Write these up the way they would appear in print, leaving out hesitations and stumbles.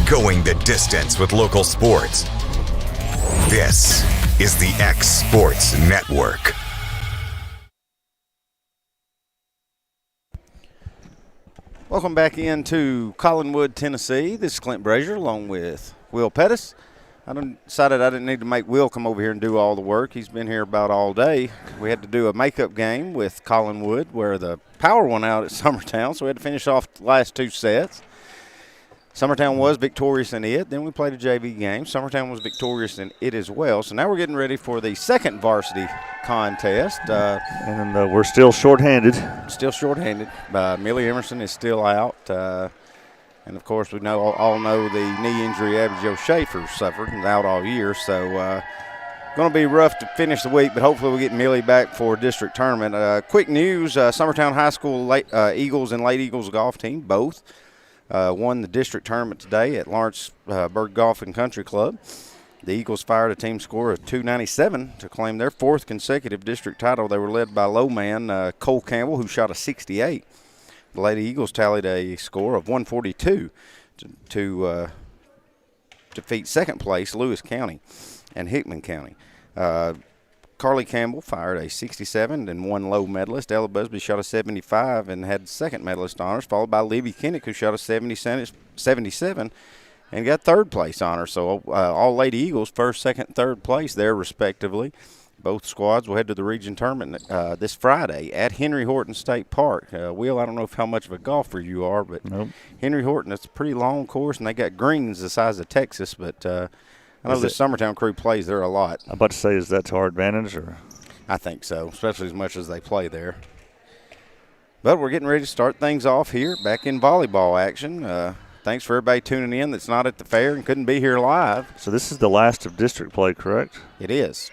Going the distance with local sports. This is the X Sports Network. Welcome back into Collinwood, Tennessee. This is Clint Brazier along with Will Pettis. I decided I didn't need to make Will come over here and do all the work. He's been here about all day. We had to do a makeup game with Collinwood where the power went out at Summertown, so we had to finish off the last two sets. Summertown was victorious in it. Then we played a JV game. Summertown was victorious in it as well. So now we're getting ready for the second varsity contest. And we're still shorthanded. Still shorthanded. Millie Emerson is still out. And, of course, we all know the knee injury Abby Jo Schaefer suffered and out all year. So going to be rough to finish the week, but hopefully we'll get Millie back for district tournament. Quick news, Summertown High School Eagles and Late Eagles golf team both won the district tournament today at Lawrenceburg Golf and Country Club. The Eagles fired a team score of 297 to claim their fourth consecutive district title. They were led by low man Cole Campbell, who shot a 68. The Lady Eagles tallied a score of 142 to defeat second place Lewis County and Hickman County. Carly Campbell fired a 67 and won low medalist. Ella Busby shot a 75 and had second medalist honors, followed by Libby Kinnick, who shot a 77 and got third place honors. So all Lady Eagles, first, second, third place there respectively. Both squads will head to the region tournament this Friday at Henry Horton State Park. Will, I don't know how much of a golfer you are, but nope. Henry Horton, it's a pretty long course, and they got greens the size of Texas, but I know the Summertown crew plays there a lot. I'm about to say, is that to our advantage? Or? I think so, especially as much as they play there. But we're getting ready to start things off here, back in volleyball action. Thanks for everybody tuning in that's not at the fair and couldn't be here live. So this is the last of district play, correct? It is.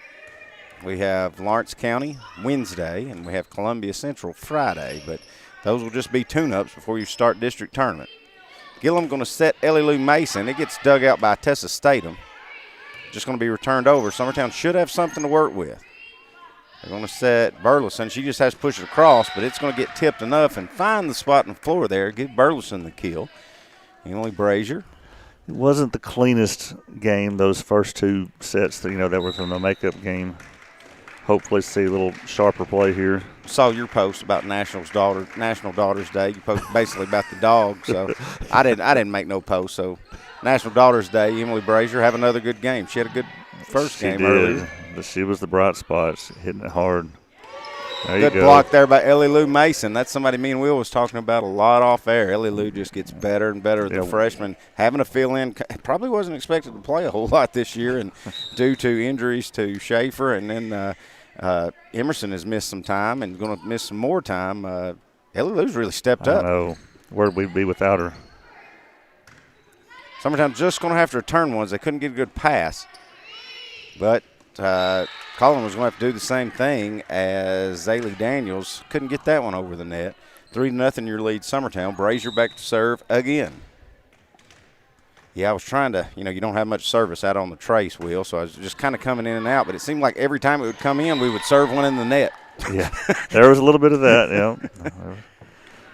We have Lawrence County Wednesday, and we have Columbia Central Friday, but those will just be tune-ups before you start district tournament. Gillum going to set Ellie Lou Mason. It gets dug out by Tessa Statham. Just going to be returned over. Summertown should have something to work with. They're going to set Burleson. She just has to push it across, but it's going to get tipped enough and find the spot on the floor there. Give Burleson the kill. Emily Brazier. It wasn't the cleanest game, those first two sets that were from the makeup game. Hopefully see a little sharper play here. Saw your post about National Daughters Day. You posted basically about the dog, so I didn't make no post. So National Daughters Day, Emily Brazier have another good game. She had a good first game earlier. But she was the bright spot, hitting it hard. Good block there by Ellie Lou Mason. That's somebody me and Will was talking about a lot off air. Ellie Lou just gets better and better as a freshman. Having a fill-in, probably wasn't expected to play a whole lot this year, and due to injuries to Schaefer, and then Emerson has missed some time and going to miss some more time. Ellie Lou's really stepped up. I know. Where'd we be without her? Summertown just going to have to return ones. They couldn't get a good pass. But Colin was going to have to do the same thing as Zaylee Daniels. Couldn't get that one over the net. 3-0 your lead, Summertown. Brazier back to serve again. Yeah, I was trying to, you don't have much service out on the trace, Will, so I was just kind of coming in and out. But it seemed like every time it would come in, we would serve one in the net. Yeah, there was a little bit of that, yeah.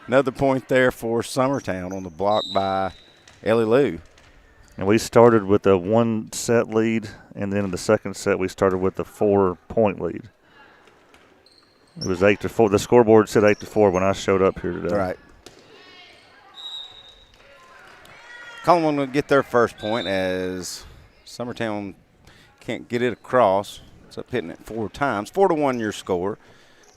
Another point there for Summertown on the block by Ellie Lou. And we started with a 1-set lead, and then in the second set we started with a 4-point lead. It was 8-4. The scoreboard said 8-4 when I showed up here today. Right. Collinwood will get their first point as Summertown can't get it across. It's up hitting it 4 times. 4-1 your score.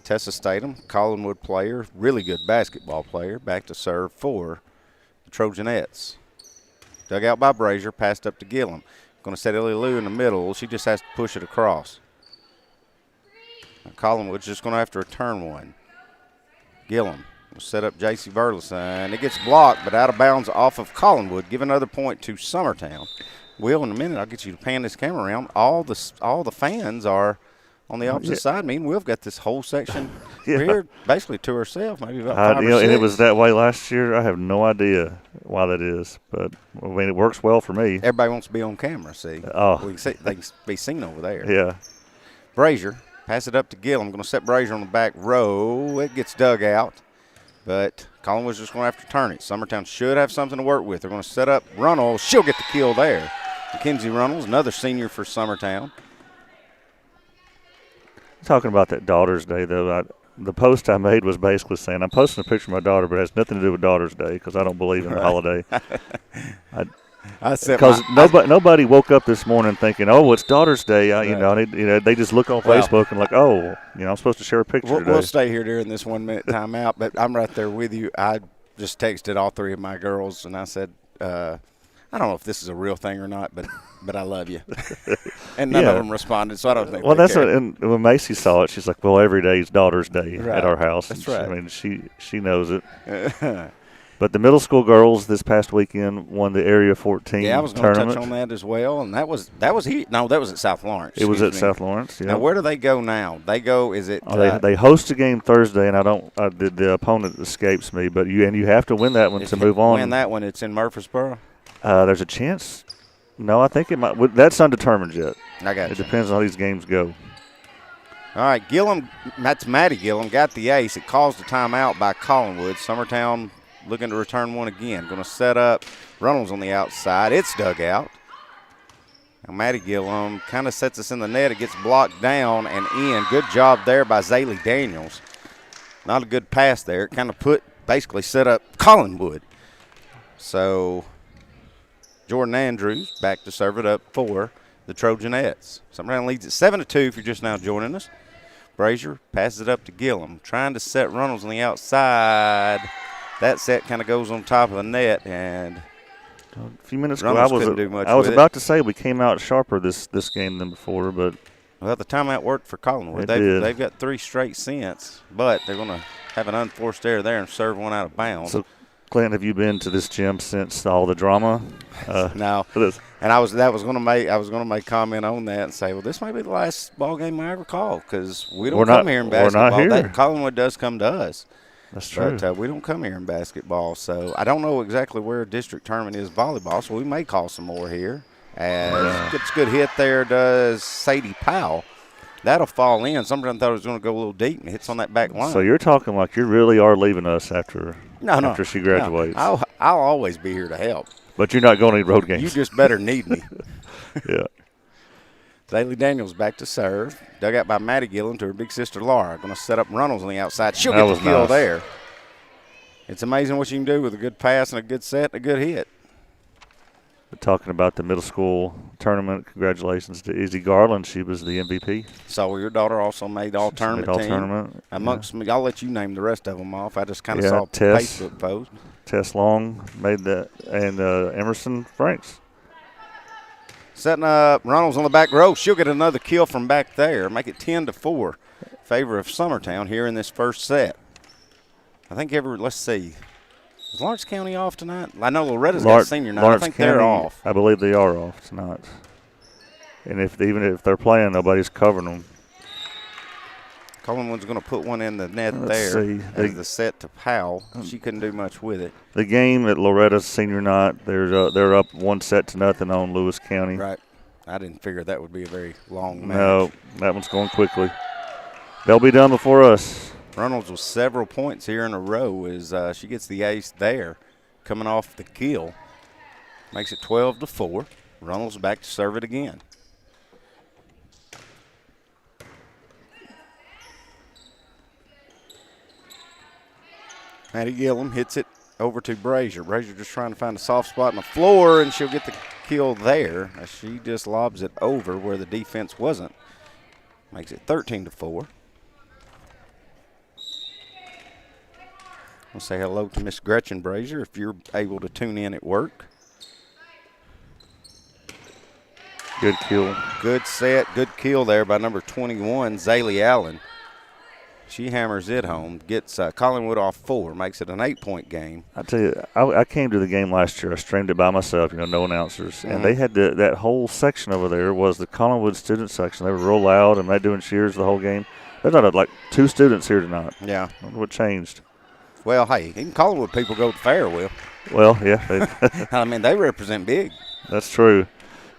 Tessa Statham, Collinwood player, really good basketball player, back to serve for the Trojanettes. Dug out by Brazier, passed up to Gillum. Going to set Ellie Lou in the middle. She just has to push it across. Now Collinwood's just going to have to return one. Gillum will set up J.C. Burleson. It gets blocked, but out of bounds off of Collinwood. Give another point to Summertown. Will, in a minute, I'll get you to pan this camera around. All the fans are on the opposite side. Me and Will've got this whole section here basically to ourselves, maybe about 5 or 6. And it was that way last year. I have no idea why that is, but I mean, it works well for me. Everybody wants to be on camera, see. Oh. They can be seen over there. Yeah. Brazier, pass it up to Gill. I'm going to set Brazier on the back row. It gets dug out but Collinwood's just going to have to turn it. Summertown should have something to work with. They're going to set up Runnels. She'll get the kill there. Mackenzie Runnels, another senior for Summertown. Talking about that Daughter's Day, though, the post I made was basically saying I'm posting a picture of my daughter, but it has nothing to do with Daughter's Day because I don't believe in the holiday. Because nobody woke up this morning thinking, "Oh, it's Daughter's Day." They just look on Facebook and like, "Oh, I'm supposed to share a picture today." We'll stay here during this 1 minute timeout, but I'm right there with you. I just texted all three of my girls and I said, "I don't know if this is a real thing or not, but I love you." And none of them responded, so I don't think. Well, and when Macy saw it, she's like, "Well, every day is Daughter's Day at our house." That's right. I mean, she knows it. But the middle school girls this past weekend won the Area 14 tournament. Yeah, I was going to touch on that as well, and that was here. No, that was at South Lawrence. It was at South Lawrence. Yeah. Now, where do they go now? They go. Is it? They host a game Thursday, and the opponent escapes me. But you have to win that one to move on. Win that one. It's in Murfreesboro. There's a chance. No, I think it might. That's undetermined yet. I got you. It depends on how these games go. All right, Gillum. That's Maddie Gillum got the ace. It caused a timeout by Collinwood. Summertown looking to return one again. Going to set up Runnels on the outside. It's dug out. Now Maddie Gillum kind of sets us in the net. It gets blocked down and in. Good job there by Zaylee Daniels. Not a good pass there. It kind of basically set up Collinwood. So Jordan Andrews back to serve it up for the Trojanettes. Summertown leads at 7-2 if you're just now joining us. Brazier passes it up to Gillum, trying to set Runnels on the outside. That set kind of goes on top of the net, and a few minutes ago I was about to say we came out sharper this game than before, but the timeout worked for Collinwood. They've got 3 straight cents, but they're going to have an unforced error there and serve one out of bounds. So, Clint, have you been to this gym since all the drama? No. And I was going to make comment on that and say, well, this might be the last ball game I ever call because we don't come here in basketball. We're not here. Collinwood does come to us. That's true. But we don't come here in basketball, so I don't know exactly where a district tournament is volleyball, so we may call some more here. Gets a good hit there, does Sadie Powell. That'll fall in. Somebody thought it was going to go a little deep and hits on that back line. So you're talking like you really are leaving us after she graduates. No. I'll always be here to help. But you're not going to any road games. You just better need me. Yeah. Zaylee Daniels back to serve. Dug out by Maddie Gillum to her big sister Laura. Going to set up Runnels on the outside. She'll get the kill there. It's amazing what you can do with a good pass and a good set and a good hit. We're talking about the middle school tournament. Congratulations to Izzy Garland. She was the MVP. So your daughter also made all-tournament team. Amongst me, I'll let you name the rest of them off. I just kind of saw a Facebook post. Tess Long made that, and Emerson Franks. Setting up Runnels on the back row. She'll get another kill from back there. Make it 10-4 in favor of Summertown here in this first set. I think let's see. Is Lawrence County off tonight? I know Loretta's got senior night. I think they're off. I believe they are off tonight. And even if they're playing, nobody's covering them. Collinwood's going to put one in the net as the set to Powell. She couldn't do much with it. The game at Loretta's senior night, they're up 1-0 on Lewis County. Right. I didn't figure that would be a very long match. No, that one's going quickly. They'll be done before us. Runnels with several points here in a row as she gets the ace there, coming off the kill. Makes it 12-4. Runnels back to serve it again. Maddie Gillum hits it over to Brazier. Brazier just trying to find a soft spot on the floor, and she'll get the kill there. She just lobs it over where the defense wasn't. Makes it 13-4. We'll say hello to Miss Gretchen Brazier if you're able to tune in at work. Good kill. Good set, good kill there by number 21, Zaylee Allen. She hammers it home, gets Collinwood off 4, makes it an 8-point game. I tell you, I came to the game last year. I streamed it by myself, no announcers. And they had that whole section over there was the Collinwood student section. They were real loud, and they doing cheers the whole game. There's not like 2 students here tonight. Yeah. I wonder what changed. Well, hey, even Collinwood people go to the fair, Will. Well, yeah. I mean, they represent big. That's true.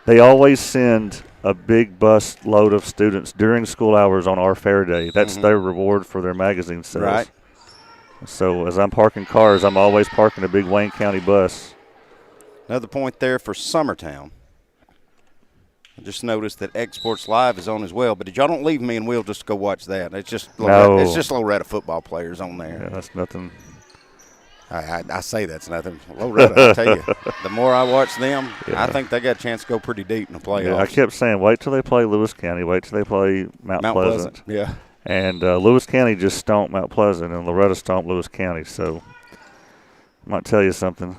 They always send a big bus load of students during school hours on our fair day. That's their reward for their magazine sales. Right. So as I'm parking cars, I'm always parking a big Wayne County bus. Another point there for Summertown. I just noticed that Exports Live is on as well, but y'all don't leave me and we'll just go watch that. It's just it's just Loretta football players on there. Yeah, that's nothing. I say that's nothing. Loretta, I tell you, the more I watch them, I think they got a chance to go pretty deep in the playoffs. Yeah, I kept saying, wait till they play Lewis County, wait till they play Mount Pleasant. Yeah. And Lewis County just stomped Mount Pleasant, and Loretta stomped Lewis County. So I might tell you something.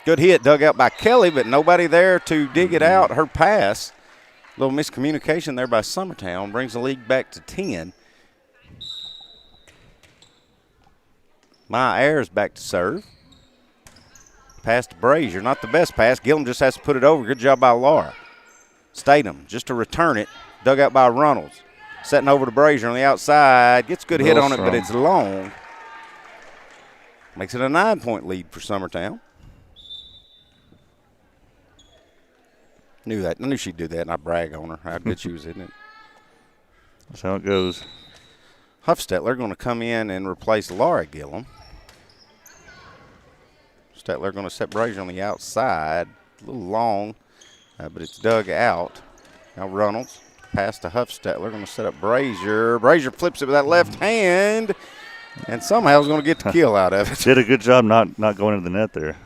Good hit dug out by Kelly, but nobody there to dig it out. Her pass, a little miscommunication there by Summertown, brings the league back to 10. Maya Ayers back to serve. Pass to Brazier, not the best pass. Gillum just has to put it over. Good job by Laura. Statham just to return it, dug out by Runnels. Setting over to Brazier on the outside. Gets a good hit on it, but it's long. Makes it a 9-point lead for Summertown. Knew that. I knew she'd do that, and I brag on her. How good she was, isn't it? That's how it goes. Huffstetler going to come in and replace Laura Gillum. Stetler going to set Brazier on the outside. A little long, but it's dug out. Now Runnels. Pass to Huffstetler. Going to set up Brazier. Brazier flips it with that left hand, and somehow is going to get the kill out of it. Did a good job not going into the net there.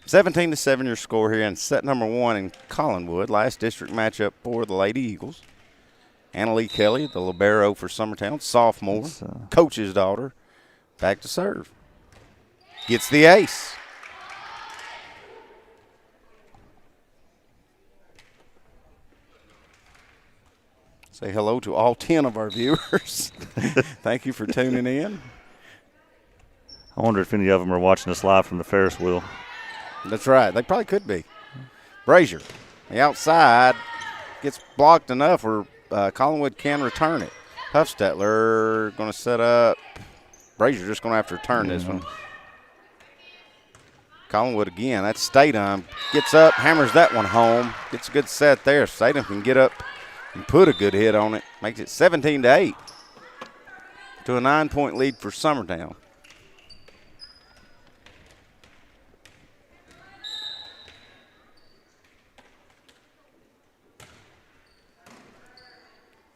17-7 your score here in set number 1 in Collinwood. Last district matchup for the Lady Eagles. Annalee Kelly, the libero for Summertown, sophomore, coach's daughter, back to serve. Gets the ace. Say hello to all 10 of our viewers. Thank you for tuning in. I wonder if any of them are watching us live from the Ferris wheel. That's right. They probably could be. Brazier, the outside, gets blocked enough where Collinwood can return it. Huffstetler going to set up. Brazier just going to have to return this one. Collinwood again. That's Statham. Gets up, hammers that one home. Gets a good set there. Statham can get up and put a good hit on it. Makes it 17-8 to a 9-point lead for Summertown.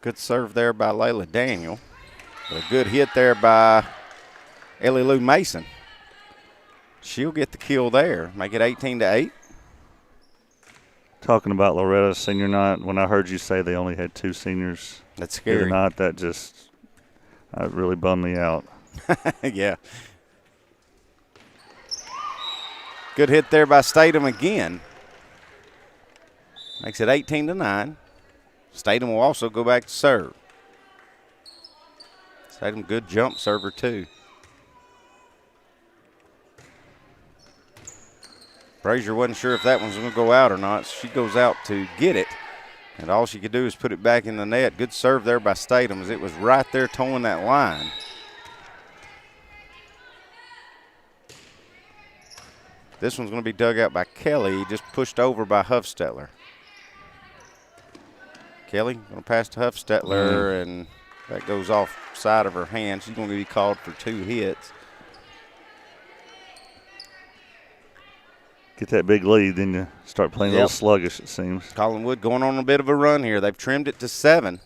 Good serve there by Layla Daniel. But a good hit there by Ellie Lou Mason. She'll get the kill there. Make it 18-8. Talking about Loretta senior night, when I heard you say they only had 2 seniors. That's scary. Night, that really bummed me out. Yeah. Good hit there by Statham again. Makes it 18-9. Statham will also go back to serve. Statham, good jump server too. Brazier wasn't sure if that one's going to go out or not. She goes out to get it, and all she could do is put it back in the net. Good serve there by Statham as it was right there towing that line. This one's going to be dug out by Kelly, just pushed over by Huffstetler. Kelly going to pass to Huffstetler, and that goes off side of her hand. She's going to be called for 2 hits. Get that big lead, then you start playing a little sluggish, it seems. Collinwood going on a bit of a run here. They've trimmed it to 7.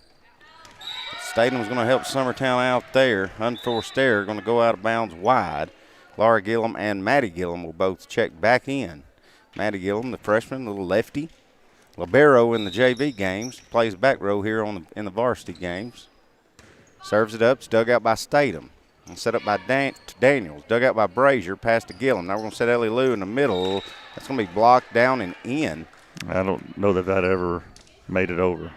Statham's going to help Summertown out there. Unforced error, going to go out of bounds wide. Laura Gillum and Maddie Gillum will both check back in. Maddie Gillum, the freshman, little lefty. Libero in the JV games, plays back row here in the varsity games. Serves it up, it's dug out by Statham. And set up by Daniels, dug out by Brazier, pass to Gillum. Now we're going to set Ellie Lou in the middle. That's going to be blocked down and in. I don't know that ever made it over.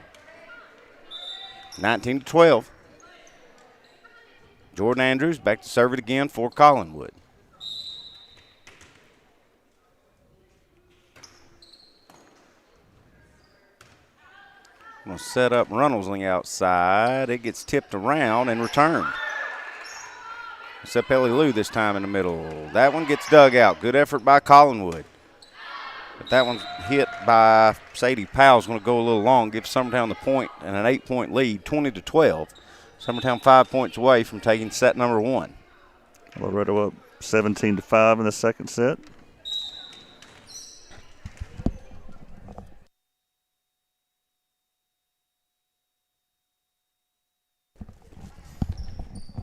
19-12. Jordan Andrews back to serve it again for Collinwood. Going to set up Runnels on the outside. It gets tipped around and returned. Except Ellie Lou this time in the middle. That one gets dug out. Good effort by Collinwood. But that one's hit by Sadie Powell's going to go a little long, give Summertown the point and an 8-point lead, 20-12. Summertown 5 points away from taking set number 1. Loretto up 17-5 in the second set.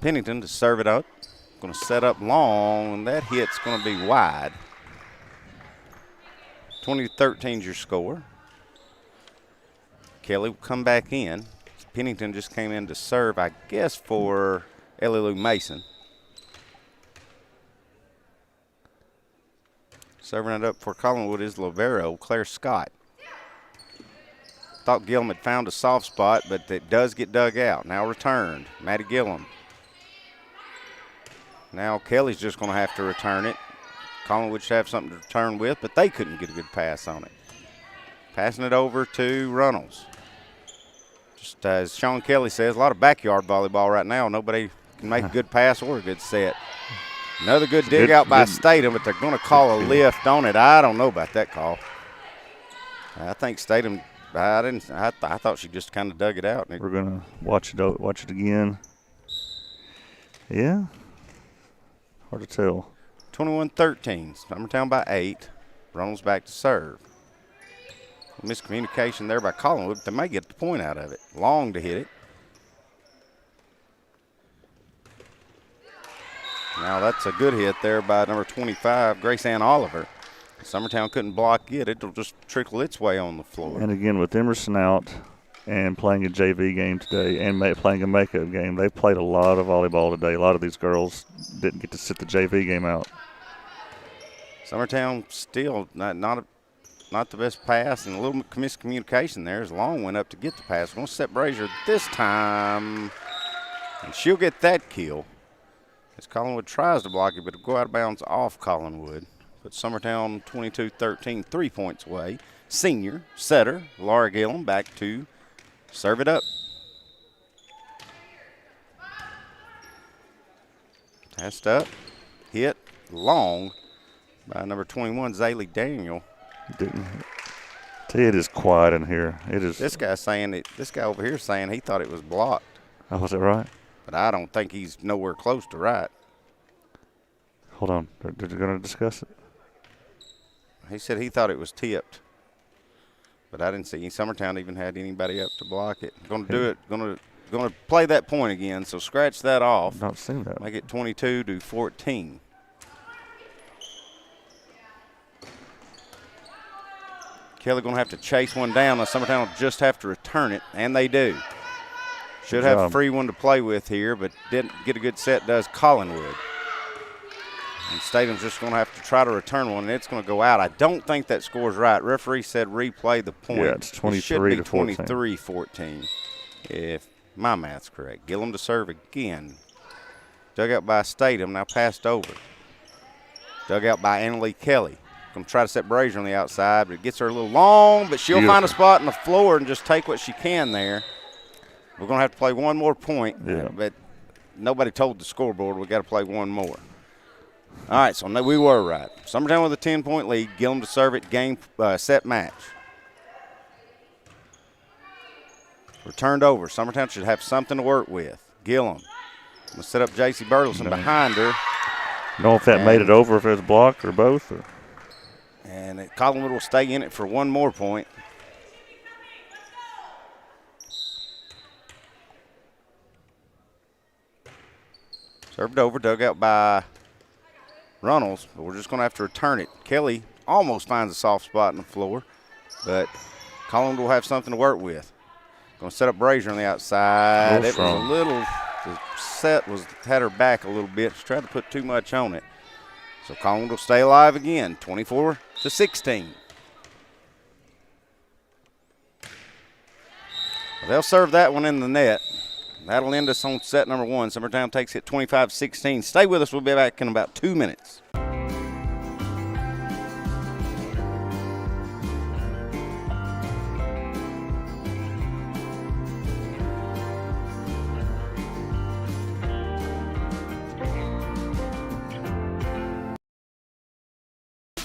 Pennington to serve it up. Going to set up long, and that hit's going to be wide. 20-13 is your score. Kelly will come back in. Pennington just came in to serve, I guess, for Ellie Lou Mason. Serving it up for Collinwood is Lovero, Claire Scott. Thought Gillum had found a soft spot, but it does get dug out. Now returned. Maddie Gillum. Now Kelly's just going to have to return it. Collinwood should have something to return with, but they couldn't get a good pass on it. Passing it over to Runnels. Just as Sean Kelly says, a lot of backyard volleyball right now. Nobody can make a good pass or a good set. Another good dig out by Statham, but they're going to call a lift on it. I don't know about that call. I think Statham, I thought she just kind of dug it out. We're going to watch it again. Yeah. Hard to tell. 21-13. Summertown by 8. Runnels back to serve. Miscommunication there by Collinwood, but they may get the point out of it. Long to hit it. Now that's a good hit there by number 25, Grace Ann Oliver. Summertown couldn't block it. It'll just trickle its way on the floor. And again, with Emerson out and playing a JV game today and playing a makeup game, they've played a lot of volleyball today. A lot of these girls didn't get to sit the JV game out. Summertown still not the best pass, and a little miscommunication there as Long went up to get the pass. We're going to set Brazier this time, and she'll get that kill. As Collinwood tries to block it, but it'll go out of bounds off Collinwood. But Summertown 22-13, 3 points away. Senior setter Laura Gillum back to serve it up. Passed up, hit long by number 21, Zaylee Daniel. It is quiet in here. It is. This guy over here saying he thought it was blocked. Oh, was it right? But I don't think he's nowhere close to right. Hold on. They're going to discuss it. He said he thought it was tipped. But I didn't see Summertown even had anybody up to block it. Going to do it. Going to play that point again. So scratch that off. Not seen that. Make it 22-14. Kelly going to have to chase one down. Now Summertown will just have to return it, and they do. Should have a free one to play with here, but didn't get a good set, does Collinwood. And Statham's just going to have to try to return one, and it's going to go out. I don't think that score's right. Referee said replay the point. Yeah, it's 23 to 14. 23-14, if my math's correct. Gillum to serve again. Dug out by Statham, now passed over. Dug out by Annalie Kelly. Going to try to set Brazier on the outside, but it gets her a little long, but she'll find a spot on the floor and just take what she can there. We're going to have to play one more point, but nobody told the scoreboard we got to play one more. All right, so we were right. Summertown with a 10-point lead. Gillum to serve it, game set match. Returned over. Summertown should have something to work with. Gillum. Going to set up J.C. Burleson behind her. Know if that made it over, if it was blocked or both. And Collinwood will stay in it for one more point. Served over, dug out by Runnels, but we're just going to have to return it. Kelly almost finds a soft spot on the floor, but Collinwood will have something to work with. Going to set up Brazier on the outside. It was a little, the set had her back a little bit. She tried to put too much on it. So Collinwood will stay alive again, 24-16. Well, they'll serve that one in the net. That'll end us on set number 1. Summertown takes it 25-16. Stay with us. We'll be back in about 2 minutes.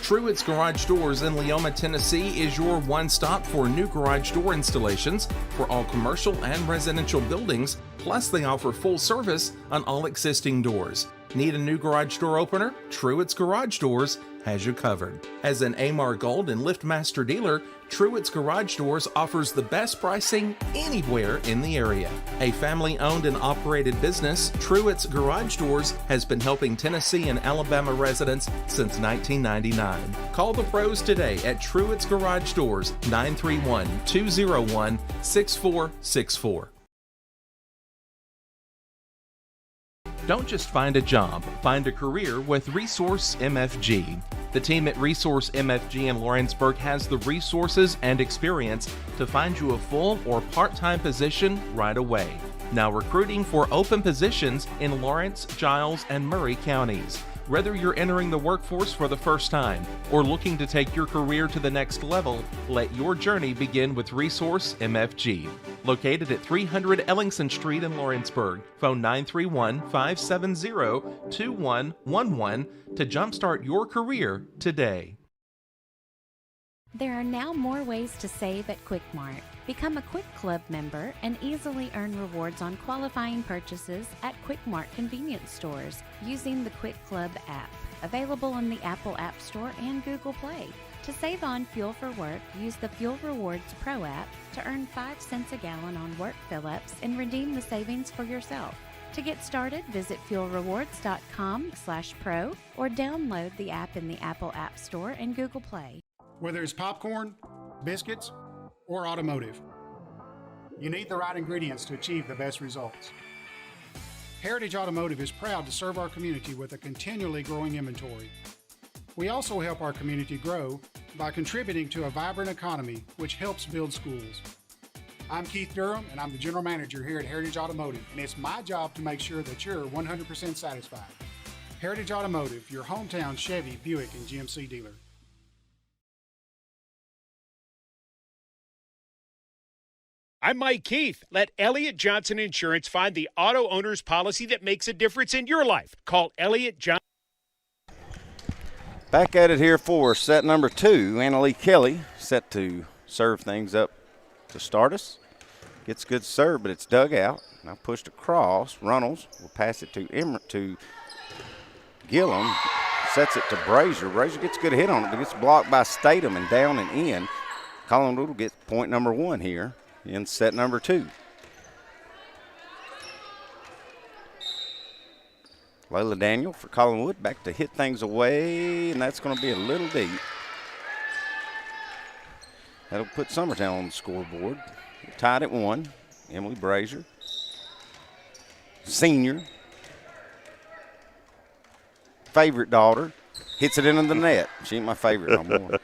Truett's Garage Doors in Leoma, Tennessee is your one-stop for new garage door installations for all commercial and residential buildings, plus they offer full service on all existing doors. Need a new garage door opener? Truett's Garage Doors has you covered. As an Amar Gold and LiftMaster dealer, Truett's Garage Doors offers the best pricing anywhere in the area. A family-owned and operated business, Truett's Garage Doors has been helping Tennessee and Alabama residents since 1999. Call the pros today at Truett's Garage Doors, 931-201-6464. Don't just find a job, find a career with Resource MFG. The team at Resource MFG in Lawrenceburg has the resources and experience to find you a full or part-time position right away. Now recruiting for open positions in Lawrence, Giles, and Murray counties. Whether you're entering the workforce for the first time or looking to take your career to the next level, let your journey begin with Resource MFG. Located at 300 Ellingson Street in Lawrenceburg. Phone 931-570-2111 to jumpstart your career today. There are now more ways to save at Quick Mart. Become a Quick Club member and easily earn rewards on qualifying purchases at Quick Mart convenience stores using the Quick Club app, available on the Apple App Store and Google Play. To save on fuel for work, use the Fuel Rewards Pro app to earn 5 cents a gallon on work fill-ups and redeem the savings for yourself. To get started, visit fuelrewards.com/pro or download the app in the Apple App Store and Google Play. Whether it's popcorn, biscuits, or automotive, you need the right ingredients to achieve the best results. Heritage Automotive is proud to serve our community with a continually growing inventory. We also help our community grow by contributing to a vibrant economy, which helps build schools. I'm Keith Durham, and I'm the General Manager here at Heritage Automotive, and it's my job to make sure that you're 100% satisfied. Heritage Automotive, your hometown Chevy, Buick, and GMC dealer. I'm Mike Keith. Let Elliott Johnson Insurance find the auto owner's policy that makes a difference in your life. Call Elliott Johnson. Back at it here for set number 2. Anna Lee Kelly set to serve things up to start us. Gets a good serve, but it's dug out. Now pushed across. Runnels will pass it to Gillum. Sets it to Brazier. Brazier gets a good hit on it, but gets blocked by Statham and down and in. Collinwood will get point number 1 here in set number 2. Layla Daniel for Collinwood back to hit things away, and that's going to be a little deep. That'll put Summertown on the scoreboard. Tied at 1. Emily Brazier, senior, favorite daughter, hits it into the net. She ain't my favorite no more.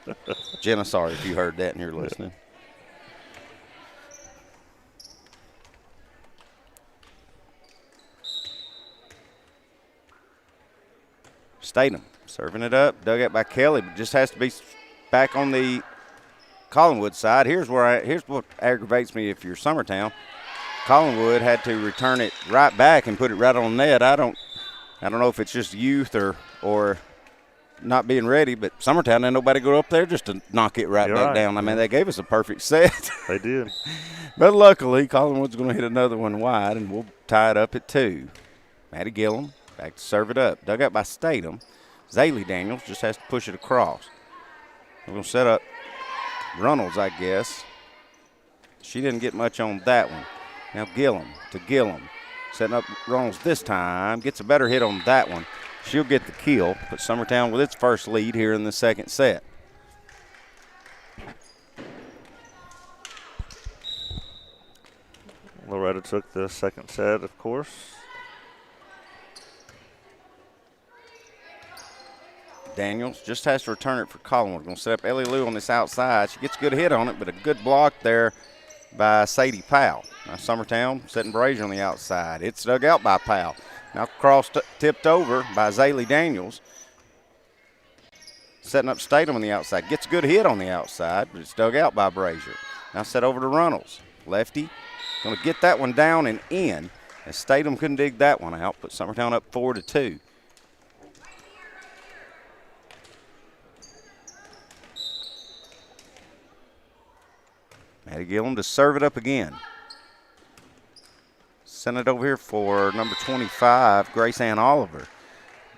Jenna, sorry if you heard that and you're listening. Statham serving it up, dug out by Kelly, but just has to be back on the Collinwood side. Here's what aggravates me if you're Summertown. Collinwood had to return it right back and put it right on net. I don't know if it's just youth or not being ready, but Summertown didn't nobody go up there just to knock it right back down. I mean, they gave us a perfect set. They did. But luckily, Collinwood's going to hit another one wide, and we'll tie it up at 2. Maddie Gillum back to serve it up. Dug out by Statham. Zaylee Daniels just has to push it across. We're going to set up Runnels, I guess. She didn't get much on that one. Now Gillum to Gillum. Setting up Runnels this time. Gets a better hit on that one. She'll get the kill. Put Summertown with its first lead here in the second set. Loretta took the second set, of course. Daniels just has to return it for Collinwood. Going to set up Ellie Lou on this outside. She gets a good hit on it, but a good block there by Sadie Powell. Now Summertown setting Brazier on the outside. It's dug out by Powell. Now tipped over by Zaylee Daniels. Setting up Statham on the outside. Gets a good hit on the outside, but it's dug out by Brazier. Now set over to Runnels. Lefty going to get that one down and in. As Statham couldn't dig that one out. Put Summertown up 4-2. Maddie Gillum to serve it up again. Send it over here for number 25, Grace Ann Oliver.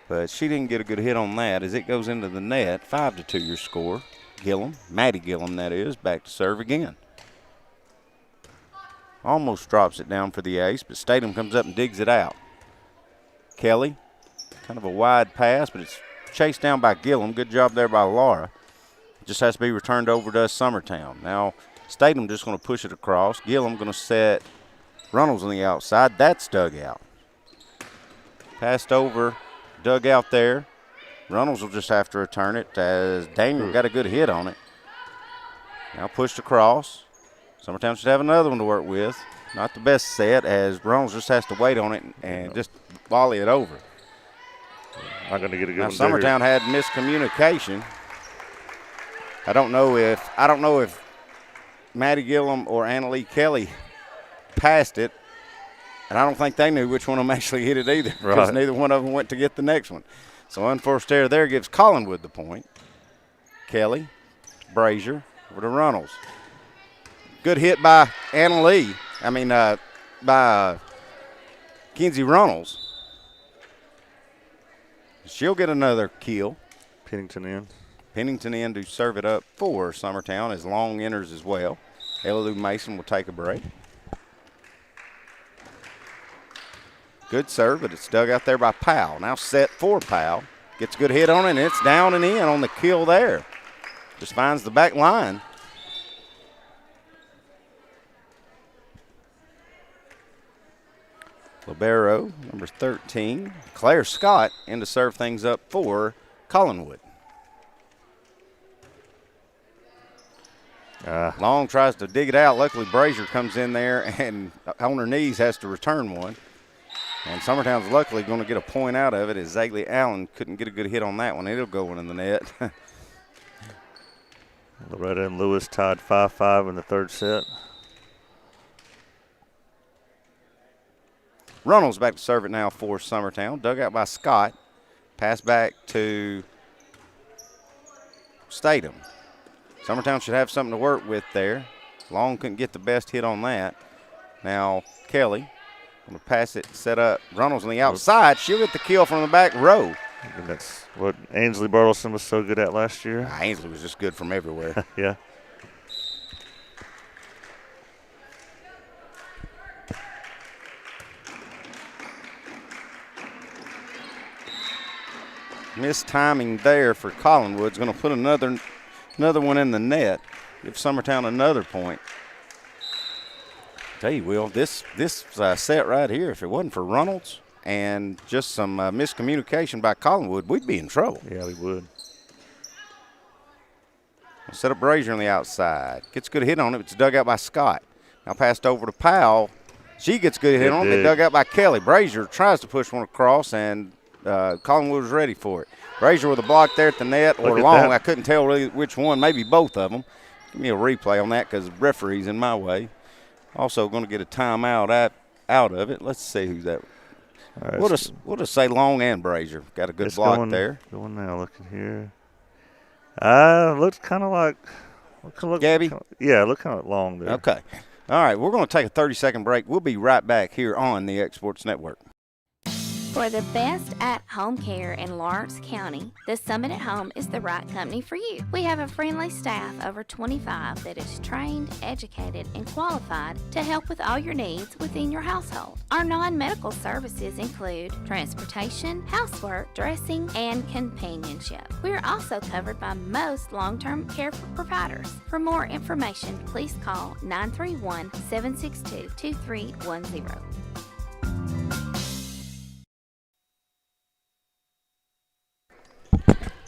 But she didn't get a good hit on that as it goes into the net. 5-2 your score. Gillum, Maddie Gillum that is, back to serve again. Almost drops it down for the ace, but Statham comes up and digs it out. Kelly, kind of a wide pass, but it's chased down by Gillum. Good job there by Laura. Just has to be returned over to Summertown. Now, Statham just going to push it across. Gillum going to set Runnels on the outside. That's dug out. Passed over, dug out there. Runnels will just have to return it as Daniel got a good hit on it. Now pushed across. Summertown should have another one to work with. Not the best set as Runnels just has to wait on it and just volley it over. Not going to get a good now one. Summertown had miscommunication. I don't know if Maddie Gillum or Annalie Kelly passed it, and I don't think they knew which one of them actually hit it either because neither one of them went to get the next one. So unforced error there gives Collinwood the point. Kelly, Brazier, over to Runnels. Good hit by by Kinsey Runnels. She'll get another kill. Pennington in to serve it up for Summertown as Long enters as well. Ella Mason will take a break. Good serve, but it's dug out there by Powell. Now set for Powell. Gets a good hit on it, and it's down and in on the kill there. Just finds the back line. Libero, number 13. Claire Scott in to serve things up for Collinwood. Long tries to dig it out. Luckily, Brazier comes in there and on her knees has to return one. And Summertown's luckily going to get a point out of it as Zaghley Allen couldn't get a good hit on that one. It'll go in the net. Loretta and Lewis tied 5-5 in the third set. Runnels back to serve it now for Summertown. Dug out by Scott. Pass back to Statham. Summertown should have something to work with there. Long couldn't get the best hit on that. Now Kelly going to pass it, set up. Runnels on the outside. She'll get the kill from the back row. And that's what Ainsley Burleson was so good at last year. Ainsley was just good from everywhere. Yeah. Missed timing there for Collinwood's going to put another one in the net. Give Summertown another point. Tell you, Will, this set right here, if it wasn't for Runnels and just some miscommunication by Collinwood, we'd be in trouble. Yeah, we would. Set up Brazier on the outside. Gets a good hit on it. It's dug out by Scott. Now passed over to Powell. She gets a good hit on it. Dug out by Kelly. Brazier tries to push one across, and Collinwood was ready for it. Brazier with a block there at the net or Long. I couldn't tell really which one, maybe both of them. Give me a replay on that because the referee's in my way. Also going to get a timeout out of it. Let's see who's that. Right, we'll just say Long and Brazier. Got a good block there. Going now, looking here. Looks kind of like Gabby? Look kind of Long there. Okay. All right, we're going to take a 30-second break. We'll be right back here on the X Sports Network. For the best at-home care in Lawrence County, the Summit at Home is the right company for you. We have a friendly staff over 25 that is trained, educated, and qualified to help with all your needs within your household. Our non-medical services include transportation, housework, dressing, and companionship. We are also covered by most long-term care providers. For more information, please call 931-762-2310.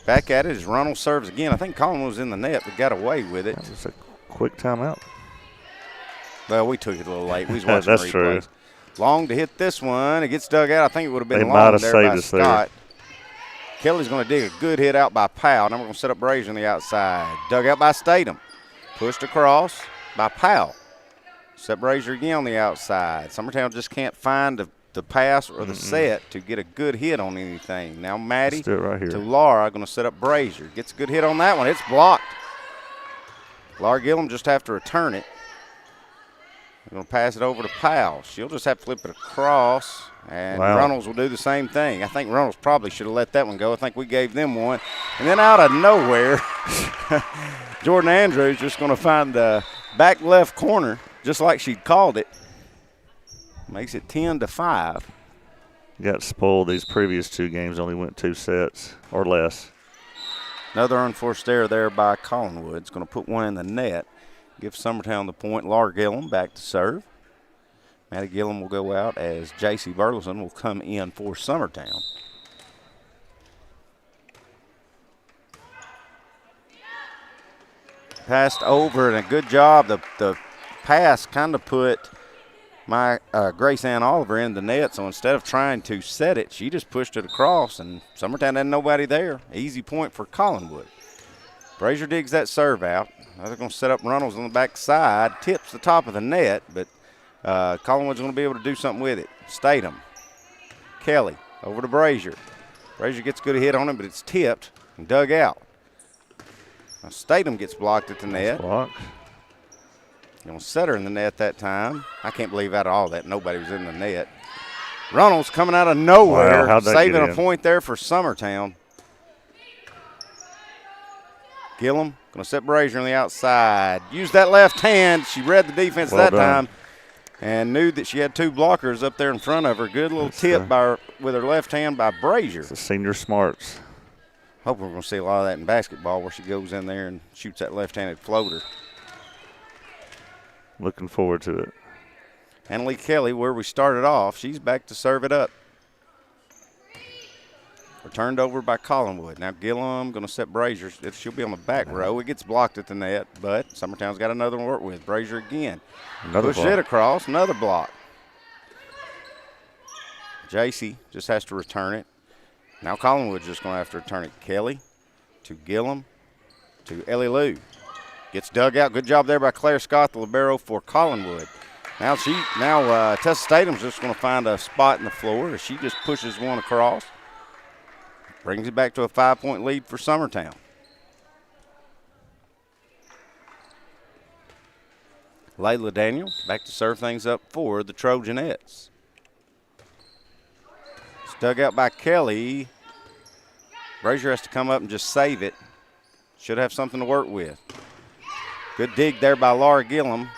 Back at it as Runnels serves again. I think Colin was in the net but got away with it. That was a quick timeout. Well, we took it a little late. We was watching That's replays. true. Long to hit this one. It gets dug out. I think it would have been They long might have there saved by us there. Scott. Kelly's going to dig a good hit out by Powell. Now we're going to set up Brazier on the outside. Dug out by Statham. Pushed across by Powell. Set Brazier again on the outside. Summertown just can't find the pass or the set to get a good hit on anything. Now Maddie right here to Laura going to set up Brazier. Gets a good hit on that one. It's blocked. Laura Gillum just have to return it. We're going to pass it over to Powell. She'll just have to flip it across, and Wow. Runnels will do the same thing. I think Runnels probably should have let that one go. I think we gave them one. And then out of nowhere, Jordan Andrews just going to find the back left corner, just like she'd called it. Makes it 10-5. Got spoiled. These previous 2 games only went 2 sets or less. Another unforced error there by Collinwood. It's going to put one in the net. Give Summertown the point. Laura Gillum back to serve. Maddie Gillum will go out as J.C. Burleson will come in for Summertown. Passed over, and a good job. The pass kind of put my Grace Ann Oliver in the net, so instead of trying to set it, she just pushed it across, and Summertown had nobody there. Easy point for Collinwood. Brazier digs that serve out. Now they're going to set up Runnels on the back side. Tips the top of the net, but Collinwood's going to be able to do something with it. Statham. Kelly over to Brazier. Brazier gets a good hit on it, but it's tipped and dug out. Now Statham gets blocked at the net. Block. Going to set her in the net that time. I can't believe out of all that nobody was in the net. Runnels coming out of nowhere, Wow, how'd that saving get a in? point there for Summertown. Gillum going to set Brazier on the outside. Use that left hand. She read the defense Well that done. time and knew that she had 2 blockers up there in front of her. Good little tip with her left hand by Brazier. The senior smarts. Hope we're going to see a lot of that in basketball where she goes in there and shoots that left-handed floater. Looking forward to it. Annalie Kelly, where we started off, she's back to serve it up. Returned over by Collinwood. Now Gillum going to set Brazier. She'll be on the back row. It gets blocked at the net, but Summertown's got another one to work with. Brazier again. Another Pushes block. it across. Another block. JC just has to return it. Now Collinwood's just going to have to return it. Kelly to Gillum to Ellie Lou. Gets dug out. Good job there by Claire Scott, the libero for Collinwood. Now Tessa Statham's just going to find a spot in the floor as she just pushes one across. Brings it back to a 5-point lead for Summertown. Layla Daniel back to serve things up for the Trojanettes. It's dug out by Kelly. Brazier has to come up and just save it. Should have something to work with. Good dig there by Laura Gillum.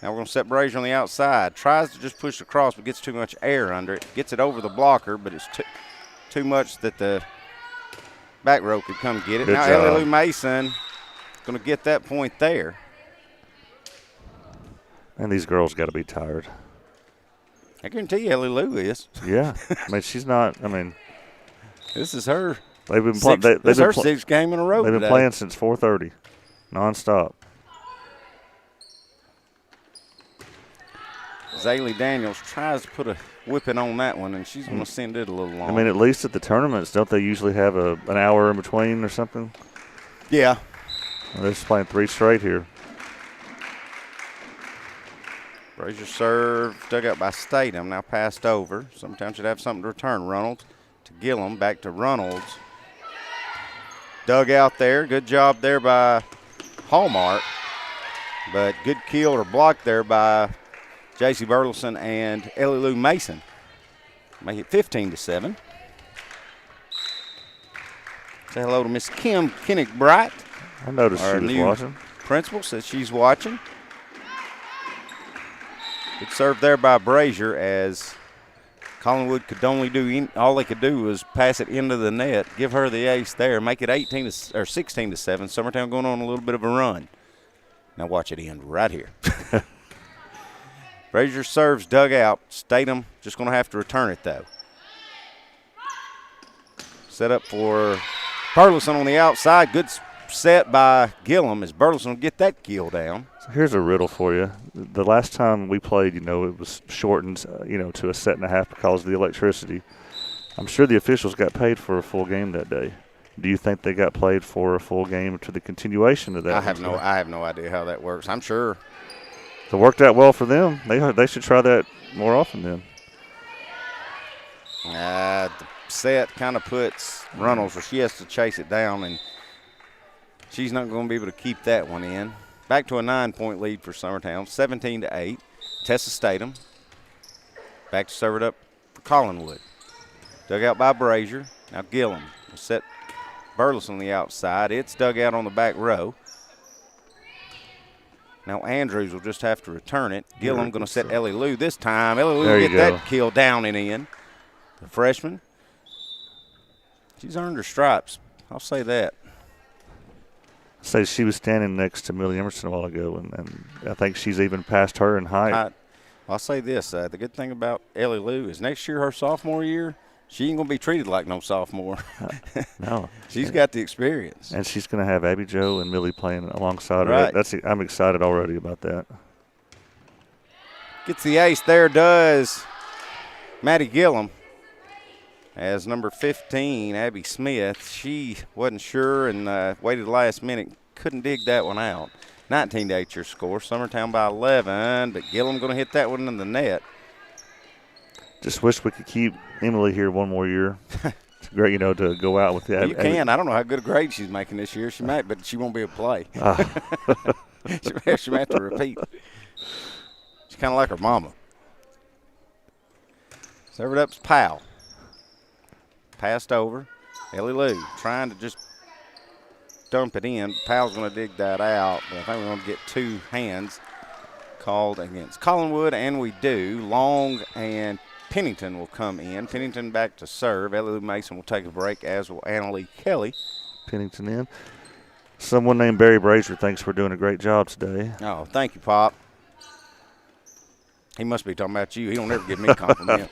Now we're going to set Brazier on the outside. Tries to just push across, but gets too much air under it. Gets it over the blocker, but it's too much that the back row could come get it. Good now job. Ellie Lou Mason going to get that point there. And these girls got to be tired. I guarantee you Ellie Lou is. Yeah. I mean, she's not. I mean, This is her they've been sixth, playing. this is her sixth game in a row They've been today. playing since 4:30, nonstop. Zaylee Daniels tries to put a whipping on that one, and she's going to send it a little long. I mean, at least at the tournaments, don't they usually have an hour in between or something? Yeah. Well, they're just playing 3 straight here. Brazier serve, dug out by Statham, now passed over. Sometimes should have something to return. Reynolds to Gillum, back to Reynolds. Dug out there, good job there by Hallmark, but good kill or block there by J.C. Burleson and Ellie Lou Mason. Make it 15-7. Say hello to Miss Kim Kinnick-Bright. I noticed Our she was new watching. principal says she's watching. Good serve there by Brazier as Collinwood could only do all they could do was pass it into the net, give her the ace there, make it 16-7. Summertown going on a little bit of a run. Now watch it end right here. Brazier serves dug out. Statham just going to have to return it though. Set up for Burleson on the outside. Good set by Gillum as Burleson will get that kill down. So here's a riddle for you. The last time we played, it was shortened, to a set and a half because of the electricity. I'm sure the officials got paid for a full game that day. Do you think they got paid for a full game to the continuation of that? I have no idea how that works. I'm sure. It worked out well for them. They should try that more often then. The set kind of puts Reynolds where she has to chase it down, and she's not going to be able to keep that one in. Back to a 9-point lead for Summertown, 17-8. Tessa Statham. Back to serve it up for Collinwood. Dug out by Brazier. Now Gillum will set Burleson on the outside. It's dug out on the back row. Now Andrews will just have to return it. Gillum going to set Ellie Lou this time. Ellie Lou will get that kill down and in. The freshman. She's earned her stripes. I'll say that. Say she was standing next to Millie Emerson a while ago, and I think she's even passed her in height. I'll say this. The good thing about Ellie Lou is next year, her sophomore year, she ain't going to be treated like no sophomore. No. She's got the experience. And she's going to have Abby Jo and Millie playing alongside right. her. I'm excited already about that. Gets the ace there, does Maddie Gillum. As number 15, Abby Smith, she wasn't sure and waited the last minute. Couldn't dig that one out. 19-8 your score. Summertown by 11, but Gillum going to hit that one in the net. Just wish we could keep Emily here one more year. It's great, to go out with the. You can. I don't know how good a grade she's making this year. She might, but she won't be able to play. She might have to repeat. She's kind of like her mama. Serve it up to Powell. Passed over. Ellie Lou trying to just dump it in. Powell's going to dig that out, but I think we're going to get 2 hands called against Collinwood, and we do. Long and Pennington will come in. Pennington back to serve. Ellie Lou Mason will take a break, as will Annalie Kelly. Pennington in. Someone named Barry Brazier thinks we're doing a great job today. Oh, thank you, Pop. He must be talking about you. He don't ever give me a compliment.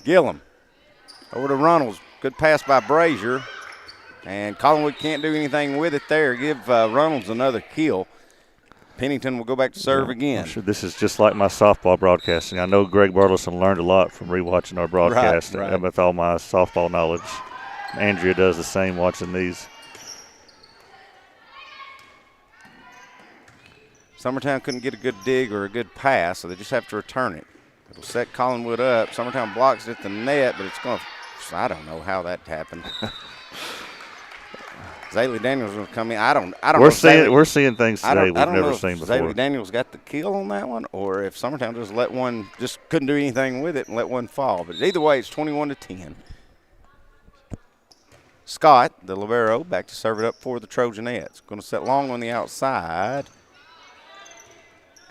Gillum. Over to Runnels. Good pass by Brazier. And Collinwood can't do anything with it there. Give Runnels another kill. Pennington will go back to serve again. I'm sure this is just like my softball broadcasting. I know Greg Burleson learned a lot from rewatching our broadcast right. with all my softball knowledge. Andrea does the same watching these. Summertown couldn't get a good dig or a good pass, so they just have to return it. It'll set Collinwood up. Summertown blocks it at the net, but it's going to – I don't know how that happened. Zaylee Daniels will come in. I don't know. We're seeing things today we've never seen before. Zaylee Daniels got the kill on that one, or if Summertown just couldn't do anything with it and let one fall. But either way, it's 21-10. Scott, the libero, back to serve it up for the Trojanettes. Going to set long on the outside.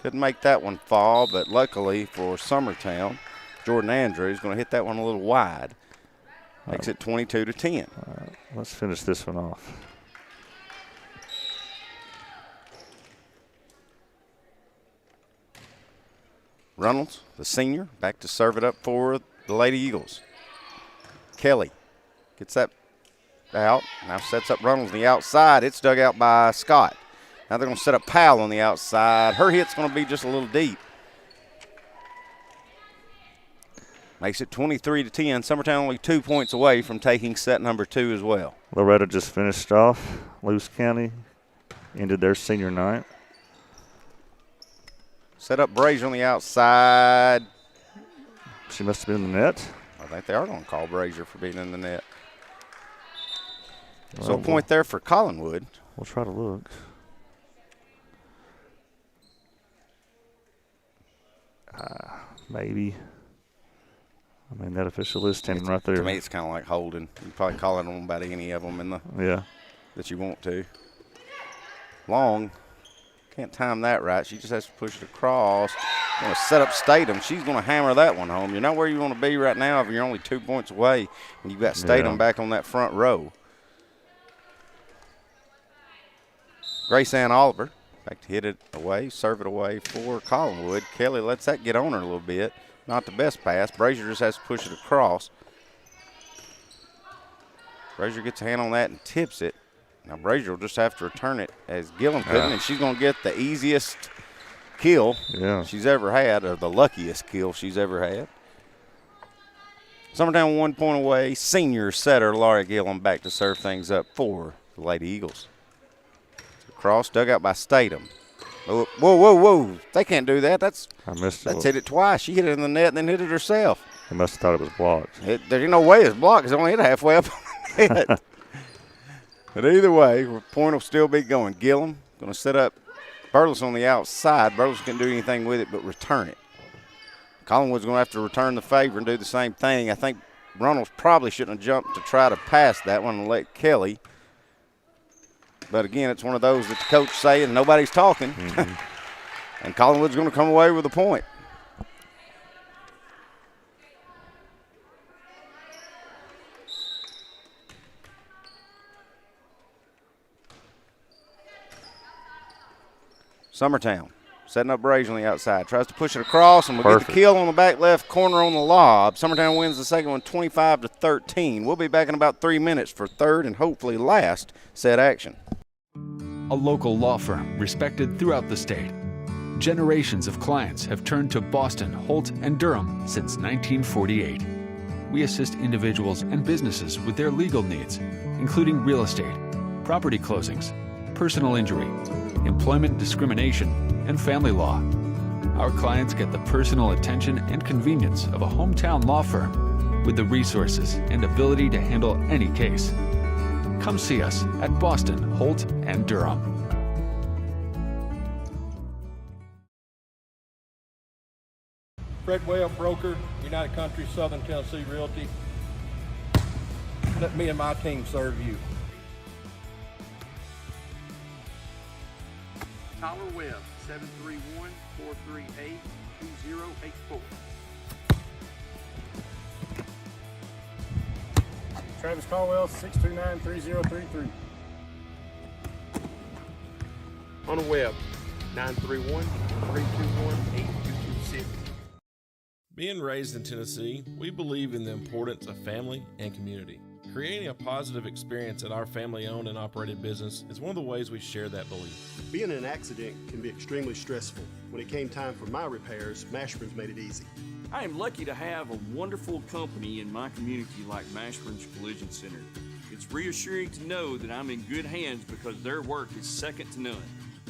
Couldn't make that one fall, but luckily for Summertown, Jordan Andrews going to hit that one a little wide. Makes it 22-10. Let's finish this one off. Reynolds, the senior, back to serve it up for the Lady Eagles. Kelly gets that out. Now sets up Reynolds on the outside. It's dug out by Scott. Now they're going to set up Powell on the outside. Her hit's going to be just a little deep. Makes it 23-10. Summertown only 2 points away from taking set number 2 as well. Loretta just finished off. Lewis County ended their senior night. Set up Brazier on the outside. She must have been in the net. I think they are going to call Brazier for being in the net. Well, so a point there for Collinwood. We'll try to look. Maybe. I mean, that official is standing right there. To me, it's kind of like holding. You can probably call it on about any of them that you want to. Long. Can't time that right. She just has to push it across. Going to set up Statham. She's going to hammer that one home. You're not where you want to be right now if you're only 2 points away and you've got Statham back on that front row. Grace Ann Oliver back to hit it away, serve it away for Collinwood. Kelly lets that get on her a little bit. Not the best pass. Brazier just has to push it across. Brazier gets a hand on that and tips it. Now Brazier will just have to return it as Gillum couldn't, and she's going to get the easiest kill she's ever had, or the luckiest kill she's ever had. Summertown 1 point away. Senior setter Laura Gillum back to serve things up for the Lady Eagles. Cross dug out by Statham. Whoa, whoa, whoa. They can't do that. I missed it. That's hit it twice. She hit it in the net and then hit it herself. They must have thought it was blocked. There's no way it's blocked. It's only hit halfway up on the net. But either way, the point will still be going. Gillum going to set up Burleson on the outside. Burleson couldn't do anything with it but return it. Collinwood's going to have to return the favor and do the same thing. I think Reynolds probably shouldn't have jumped to try to pass that one and let Kelly. But again, it's one of those that the coach saying nobody's talking. Mm-hmm. And Collinwood's going to come away with a point. Summertown setting up Brazier on the outside. Tries to push it across, and we'll get the kill on the back left corner on the lob. Summertown wins the second one 25-13. We'll be back in about 3 minutes for third and hopefully last set action. A local law firm respected throughout the state. Generations of clients have turned to Boston, Holt, and Durham since 1948. We assist individuals and businesses with their legal needs, including real estate, property closings, personal injury, employment discrimination, and family law. Our clients get the personal attention and convenience of a hometown law firm with the resources and ability to handle any case. Come see us at Boston, Holt, and Durham. Fred Webb, broker, United Country, Southern Tennessee Realty. Let me and my team serve you. Tyler Webb, 731-438-2084. Travis Caldwell, 629-3033. Hunter Webb, 931-321-8226. Being raised in Tennessee, we believe in the importance of family and community. Creating a positive experience at our family-owned and operated business is one of the ways we share that belief. Being in an accident can be extremely stressful. When it came time for my repairs, Mashburn's made it easy. I am lucky to have a wonderful company in my community like Mashburn's Collision Center. It's reassuring to know that I'm in good hands because their work is second to none.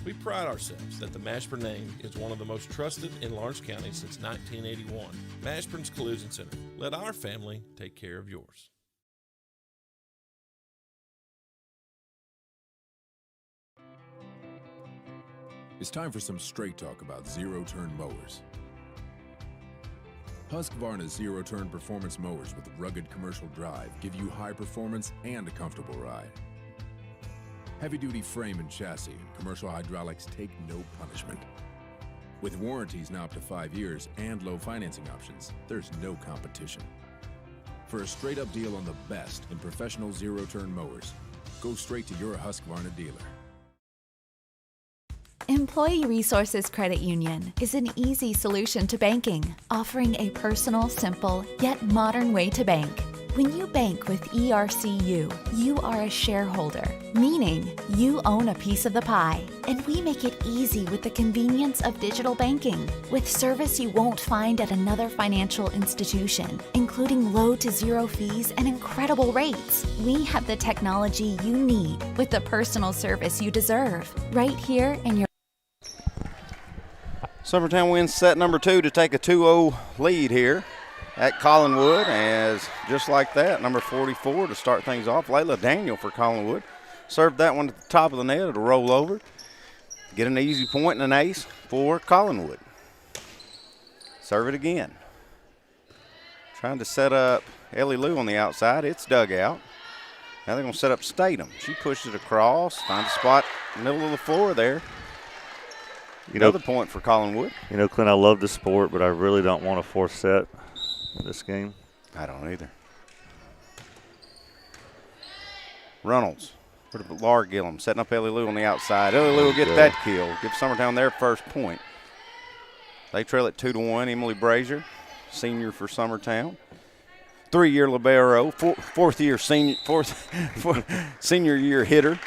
We pride ourselves that the Mashburn name is one of the most trusted in Lawrence County since 1981. Mashburn's Collision Center. Let our family take care of yours. It's time for some straight talk about zero-turn mowers. Husqvarna's zero-turn performance mowers with rugged commercial drive give you high performance and a comfortable ride. Heavy-duty frame and chassis and commercial hydraulics take no punishment. With warranties now up to 5 years and low financing options, there's no competition. For a straight-up deal on the best in professional zero-turn mowers, go straight to your Husqvarna dealer. Employee Resources Credit Union is an easy solution to banking, offering a personal, simple, yet modern way to bank. When you bank with ERCU, you are a shareholder, meaning you own a piece of the pie, and we make it easy with the convenience of digital banking, with service you won't find at another financial institution, including low to zero fees and incredible rates. We have the technology you need with the personal service you deserve, right here in your Summertown wins set number 2 to take a 2-0 lead here at Collinwood, as just like that, number 44 to start things off, Layla Daniel for Collinwood. Served that one at the top of the net. It'll roll over. Get an easy point and an ace for Collinwood. Serve it again. Trying to set up Ellie Lou on the outside. It's dug out. Now they're going to set up Statham. She pushes it across, finds a spot in the middle of the floor there. Another point for Collinwood. You know, Clint, I love this sport, but I really don't want a fourth set in this game. I don't either. Reynolds for Laura Gillum, setting up Ellie Lou on the outside. Ellie Lou will get that kill. Give Summertown their first point. They trail at 2-1. Emily Brazier, senior for Summertown. 3-year libero, fourth senior year hitter.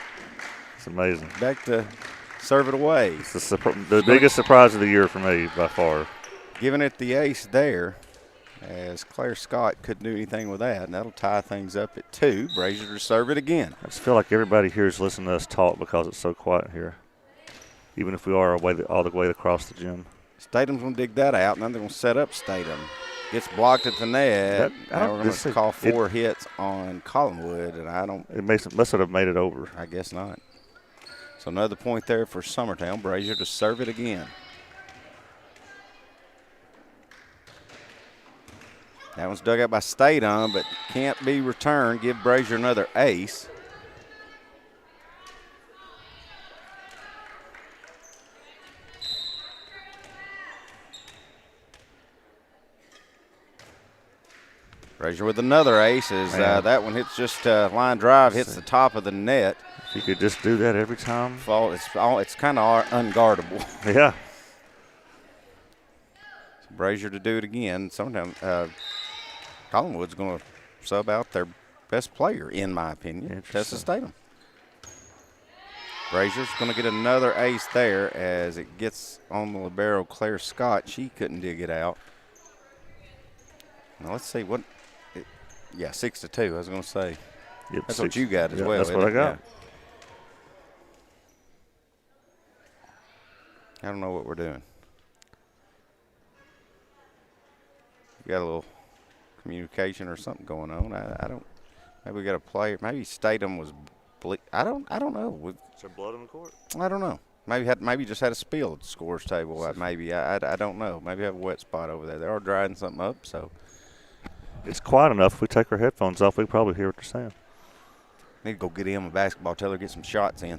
It's amazing. Back to serve it away. It's the biggest surprise of the year for me by far. Giving it the ace there, as Claire Scott couldn't do anything with that, and that'll tie things up at 2. Brazier to serve it again. I just feel like everybody here is listening to us talk because it's so quiet here, even if we are all the way across the gym. Statham's going to dig that out, and then they're going to set up Statham. Gets blocked at the net. Now we're going to call 4 hits on Collinwood, and I don't. It must have made it over. I guess not. So another point there for Summertown. Brazier to serve it again. That one's dug out by Statham, but can't be returned. Give Brazier another ace. Brazier with another ace as that one hits just line drive, hits the top of the net. If you could just do that every time. It's kind of unguardable. Yeah. So Brazier to do it again. Sometimes Collinwood's going to sub out their best player, in my opinion, Tessa Statham. Brazier's going to get another ace there as it gets on the libero, Claire Scott. She couldn't dig it out. Now let's see what. Yeah, 6-2. I was going to say. Yep, that's what you got as well. That's what I got. Yeah. I don't know what we're doing. We got a little communication or something going on. I don't. Maybe we got a player. Maybe Statham was. I don't know. Is there blood on the court? I don't know. Maybe just had a spill at the scores table. Maybe I don't know. Maybe have a wet spot over there. They are drying something up, so. It's quiet enough. If we take our headphones off, we can probably hear what they're saying. Need to go get him a basketball, tell her to get some shots in.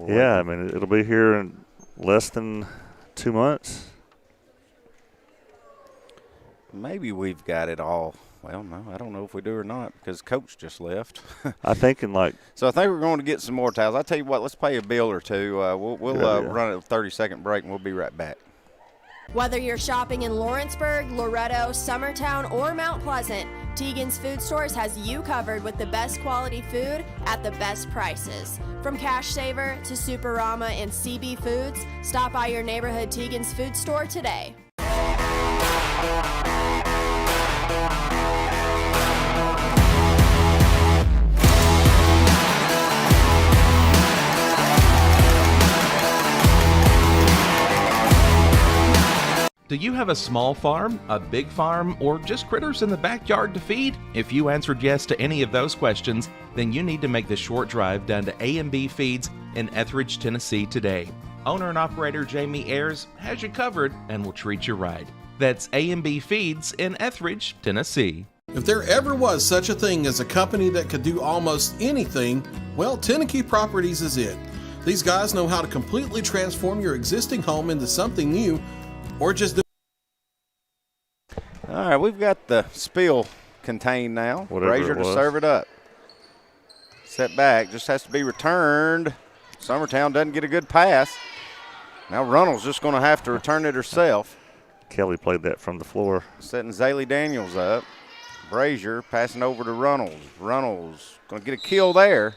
Yeah, I mean, it'll be here in less than 2 months. Maybe we've got it all. Well, no, I don't know if we do or not because Coach just left. I think in like. So I think we're going to get some more towels. I'll tell you what, let's pay a bill or two. We'll run a 30-second break and we'll be right back. Whether you're shopping in Lawrenceburg, Loretto, Summertown, or Mount Pleasant, Teagan's Food Stores has you covered with the best quality food at the best prices. From Cash Saver to Superama and CB Foods, stop by your neighborhood Teagan's Food Store today. Do you have a small farm, a big farm, or just critters in the backyard to feed? If you answered yes to any of those questions, then you need to make the short drive down to A&B Feeds in Etheridge, Tennessee today. Owner and operator Jamie Ayers has you covered and will treat you right. That's A&B Feeds in Etheridge, Tennessee. If there ever was such a thing as a company that could do almost anything, well, Tenneke Properties is it. These guys know how to completely transform your existing home into something new, or just do. All right, we've got the spill contained now. Brazier to serve it up. Set back, just has to be returned. Summertown doesn't get a good pass. Now Runnels just going to have to return it herself. Kelly played that from the floor. Setting Zaylee Daniels up. Brazier passing over to Runnels. Runnels going to get a kill there.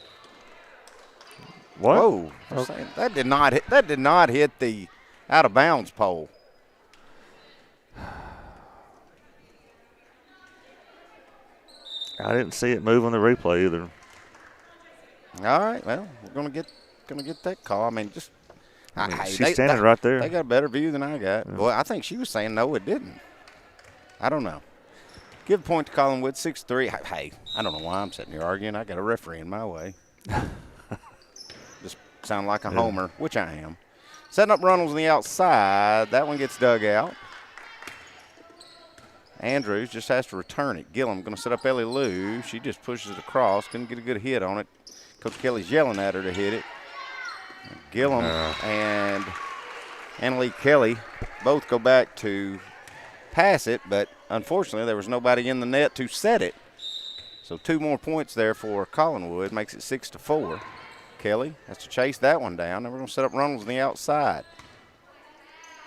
What? Whoa! Okay. That did not hit the out of bounds pole. I didn't see it move on the replay either. All right, well, we're gonna get that call. I mean, she's standing right there. They got a better view than I got. Yeah. Well, I think she was saying no, it didn't. I don't know. Give a point to Collinwood, 6-3. Hey, I don't know why I'm sitting here arguing. I got a referee in my way. Just sound like a homer, which I am. Setting up Runnels on the outside. That one gets dug out. Andrews just has to return it. Gillum going to set up Ellie Lou. She just pushes it across. Couldn't get a good hit on it. Coach Kelly's yelling at her to hit it. Gillum and Annalie Kelly both go back to pass it, but unfortunately there was nobody in the net to set it. So 2 more points there for Collinwood. Makes it 6-4. Kelly has to chase that one down. And we're going to set up Runnels on the outside.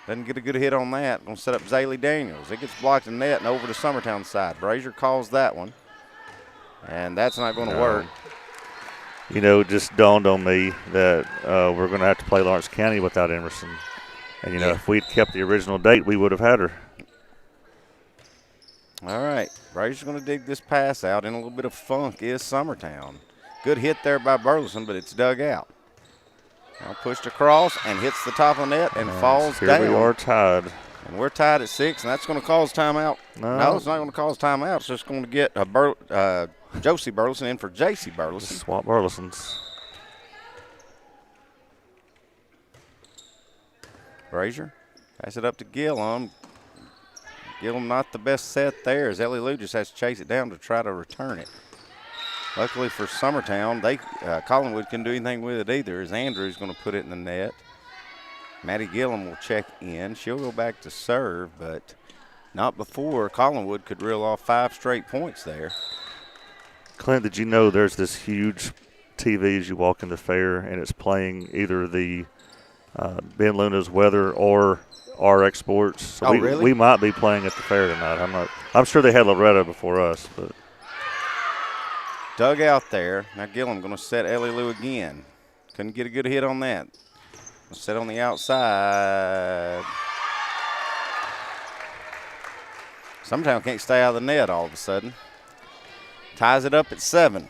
Doesn't get a good hit on that. Going to set up Zaylee Daniels. It gets blocked in the net and over to Summertown side. Brazier calls that one. And that's not going to work. You know, it just dawned on me that we're going to have to play Lawrence County without Emerson. And, you know, if we'd kept the original date, we would have had her. All right. Brazier's going to dig this pass out. In a little bit of funk is Summertown. Good hit there by Burleson, but it's dug out. Now pushed across and hits the top of the net and falls down. Here we are tied. And we're tied at 6, and that's going to cause timeout. No, it's not going to cause timeout. It's just going to get Josie Burleson in for J.C. Burleson. Swap Burlesons. Brazier, pass it up to Gillum. Gillum not the best set there as Ellie Lou just has to chase it down to try to return it. Luckily for Summertown, Collinwood couldn't do anything with it either as Andrew's going to put it in the net. Maddie Gillum will check in. She'll go back to serve, but not before Collinwood could reel off 5 straight points there. Clint, did you know there's this huge TV as you walk in the fair, and it's playing either the Ben Luna's weather or RX Sports? So really? We might be playing at the fair tonight. I'm sure they had Loretta before us, but dug out there. Now Gillum going to set Ellie Lou again. Couldn't get a good hit on that. Set on the outside. Summertown can't stay out of the net all of a sudden. Ties it up at 7.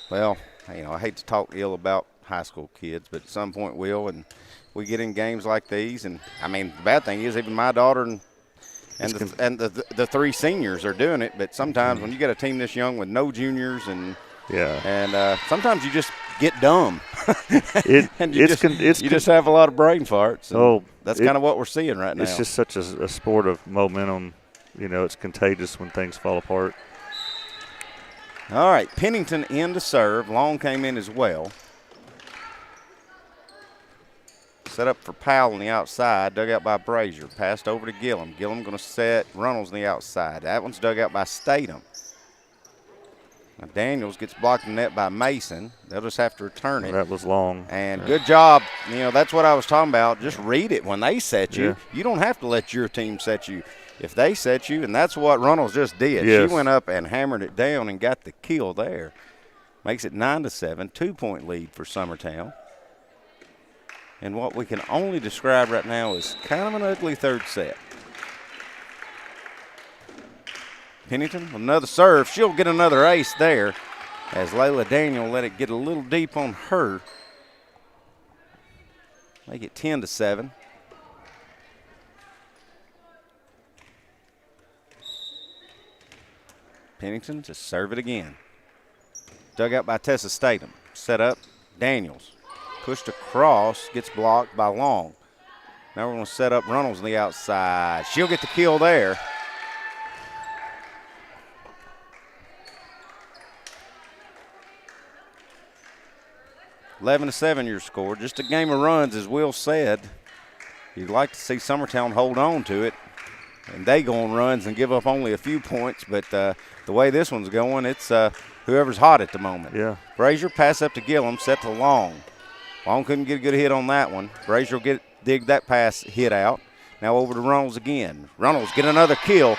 Well, I hate to talk ill about high school kids, but at some point we'll, and we get in games like these. And, the bad thing is even my daughter and the 3 seniors are doing it, but sometimes when you get a team this young with no juniors and sometimes you just get dumb. You just have a lot of brain farts. That's kind of what we're seeing right now. It's just such a sport of momentum. It's contagious when things fall apart. All right, Pennington in to serve. Long came in as well. Set up for Powell on the outside, dug out by Brazier. Passed over to Gillum. Gillum going to set Runnels on the outside. That one's dug out by Statham. Now Daniels gets blocked in the net by Mason. They'll just have to return it. That was long. And good job. That's what I was talking about. Just read it when they set you. Yeah. You don't have to let your team set you. If they set you, and that's what Runnels just did. Yes. She went up and hammered it down and got the kill there. Makes it 9-7, 2-point lead for Summertown. And what we can only describe right now is kind of an ugly third set. Pennington, another serve. She'll get another ace there as Layla Daniel let it get a little deep on her. Make it 10-7. Pennington to serve it again. Dug out by Tessa Statham. Set up, Daniels. Pushed across, gets blocked by Long. Now we're going to set up Runnels on the outside. She'll get the kill there. (11-7) your score. Just a game of runs, as Will said. You'd like to see Summertown hold on to it, and they go on runs and give up only a few points. But the way this one's going, it's whoever's hot at the moment. Yeah. Brazier pass up to Gillum, set to Long. Long couldn't get a good hit on that one. Brazier will dig that pass hit out. Now over to Runnels again. Runnels get another kill.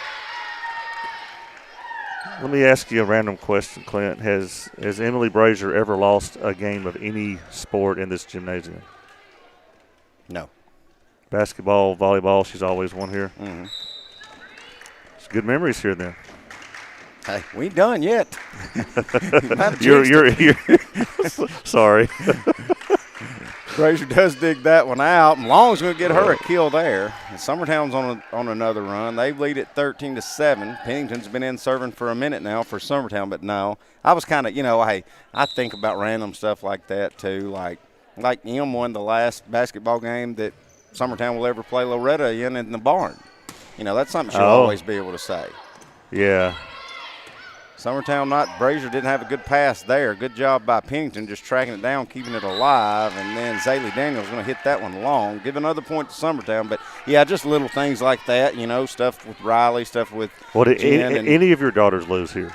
Let me ask you a random question, Clint. Has Emily Brazier ever lost a game of any sport in this gymnasium? No. Basketball, volleyball, she's always won here? Mm-hmm. It's good memories here then. Hey, we ain't done yet. You're sorry. Brazier does dig that one out, and Long's going to get her a kill there. And Summertown's on another run. They lead at 13-7. Pennington's been in serving for a minute now for Summertown, but no. I was kind of, I think about random stuff like that too. Like M won the last basketball game that Summertown will ever play Loretta in the barn. That's something she'll always be able to say. Yeah. Summertown Brazier didn't have a good pass there. Good job by Pennington just tracking it down, keeping it alive. And then Zaylee Daniels going to hit that one long. Give another point to Summertown. But, yeah, just little things like that, stuff with Riley, stuff with Jen. Any of your daughters lose here?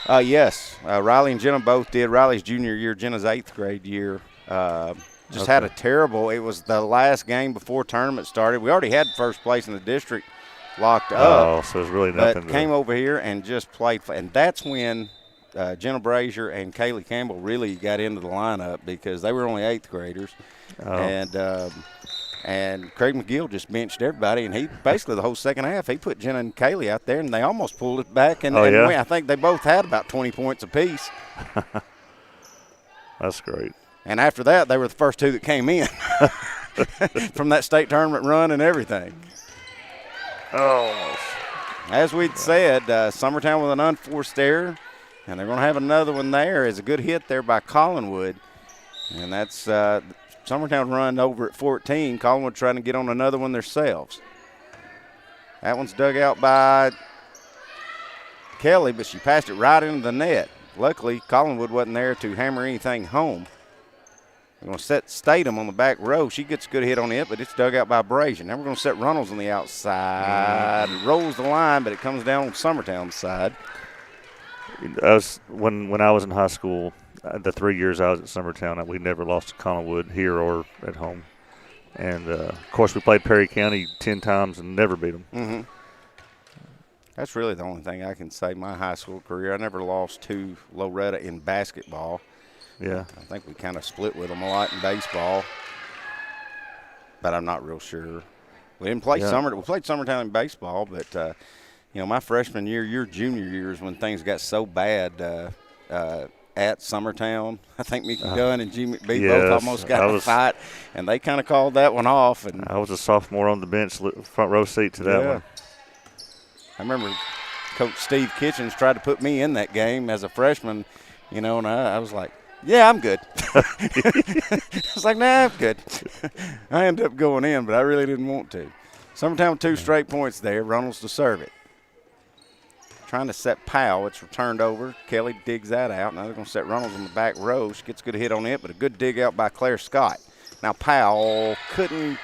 Yes. Riley and Jenna both did. Riley's junior year, Jenna's 8th grade year. Had a terrible – it was the last game before tournament started. We already had first place in the district locked up. Oh, so it's really nothing. But came over here and just played. And that's when Jenna Brazier and Kaylee Campbell really got into the lineup because they were only 8th graders. Oh. And Craig McGill just benched everybody. And he basically the whole second half, he put Jenna and Kaylee out there, and they almost pulled it back. And I think they both had about 20 points apiece. That's great. And after that, they were the first 2 that came in from that state tournament run and everything. Oh. As we'd said, Summertown with an unforced error, and they're going to have another one there. Is a good hit there by Collinwood, and that's Summertown run over at 14. Collinwood trying to get on another one themselves. That one's dug out by Kelly, but she passed it right into the net. Luckily, Collinwood wasn't there to hammer anything home. We're going to set Statham on the back row. She gets a good hit on it, but it's dug out by Brazier. Now we're going to set Runnels on the outside. It rolls the line, but it comes down on Summertown's side. When I was in high school, the 3 years I was at Summertown, we never lost to Collinwood here or at home. And, of course, we played Perry County 10 times and never beat them. Mm-hmm. That's really the only thing I can say my high school career. I never lost to Loretta in basketball. Yeah. I think we kind of split with them a lot in baseball, but I'm not real sure. We didn't play we played Summertown in baseball, but, my freshman year, your junior years when things got so bad at Summertown, I think Mickey Gunn and Jimmy B both almost got in a fight, and they kind of called that one off. And I was a sophomore on the bench, front row seat to that one. I remember Coach Steve Kitchens tried to put me in that game as a freshman, and I was like, yeah, I'm good. I was like, nah, I'm good. I ended up going in, but I really didn't want to. Summertown with 2 straight points there. Runnels to serve it. Trying to set Powell. It's returned over. Kelly digs that out. Now they're going to set Runnels on the back row. She gets a good hit on it, but a good dig out by Claire Scott. Now Powell couldn't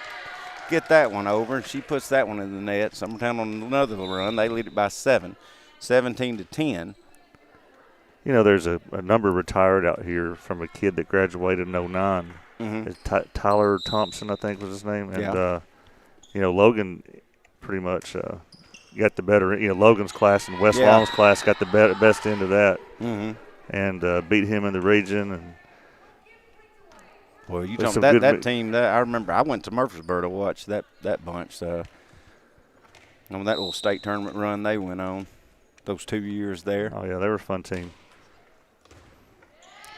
get that one over. She puts that one in the net. Summertown on another run. They lead it by 7, 17-10. There's a number retired out here from a kid that graduated in 09. Mm-hmm. Tyler Thompson, I think was his name. And, Logan pretty much got the better, Logan's class and West Long's class got the best end of that. Mm-hmm. And beat him in the region. And well, you talking about that team. I remember I went to Murfreesboro to watch that bunch. On that little state tournament run they went on, those 2 years there. Oh, yeah, they were a fun team.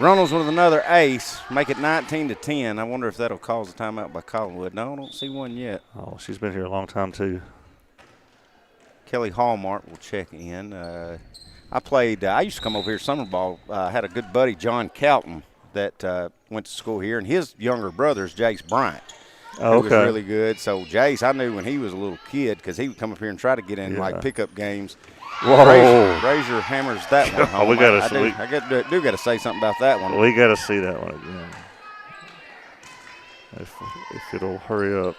Runnels with another ace, make it 19-10. I wonder if that'll cause a timeout by Collinwood. No, I don't see one yet. Oh, she's been here a long time, too. Kelly Hallmark will check in. I used to come over here summer ball. I had a good buddy, John Calton, that went to school here, and his younger brother is Jace Bryant. Oh, who was really good. So Jace, I knew when he was a little kid because he would come up here and try to get in like pickup games. Whoa! Brazier hammers that one home. We got I do got to say something about that one. We got to see that one again. If it'll hurry up.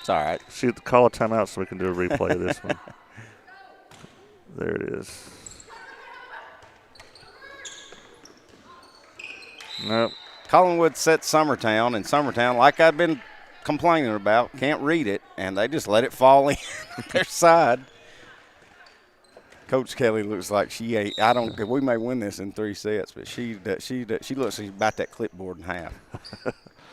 It's all right. Call a timeout so we can do a replay of this one. There it is. Nope. Collinwood set Summertown, and Summertown, like I'd been complaining about, can't read it, and they just let it fall in their side. Coach Kelly looks like she ain't. We may win this in 3 sets, but she looks like she's about that clipboard in half.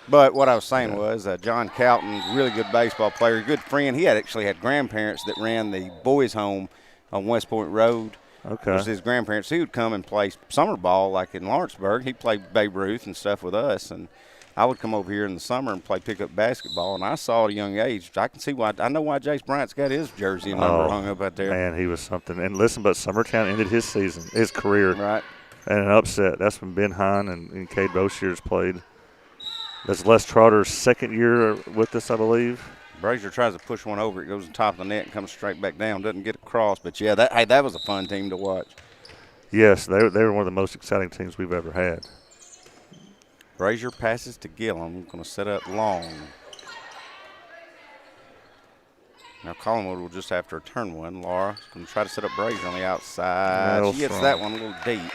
But what I was saying was John Calton, really good baseball player, good friend. He actually had grandparents that ran the boys' home on West Point Road. Okay. It was his grandparents. He would come and play summer ball like in Lawrenceburg. He played Babe Ruth and stuff with us, and I would come over here in the summer and play pickup basketball, and I saw at a young age. I can see why. I know why Jace Bryant's got his jersey and number hung up out there. Man, he was something. And listen, but Summertown ended his career. Right. And an upset. That's when Ben Hine and Cade Boshears played. That's Les Trotter's second year with us, I believe. Brazier tries to push one over. It goes on top of the net and comes straight back down. Doesn't get across. But, yeah, that was a fun team to watch. Yes, they were one of the most exciting teams we've ever had. Brazier passes to Gillum. Going to set up long. Now Collinwood will just have to return one. Laura's going to try to set up Brazier on the outside. She gets that one a little deep.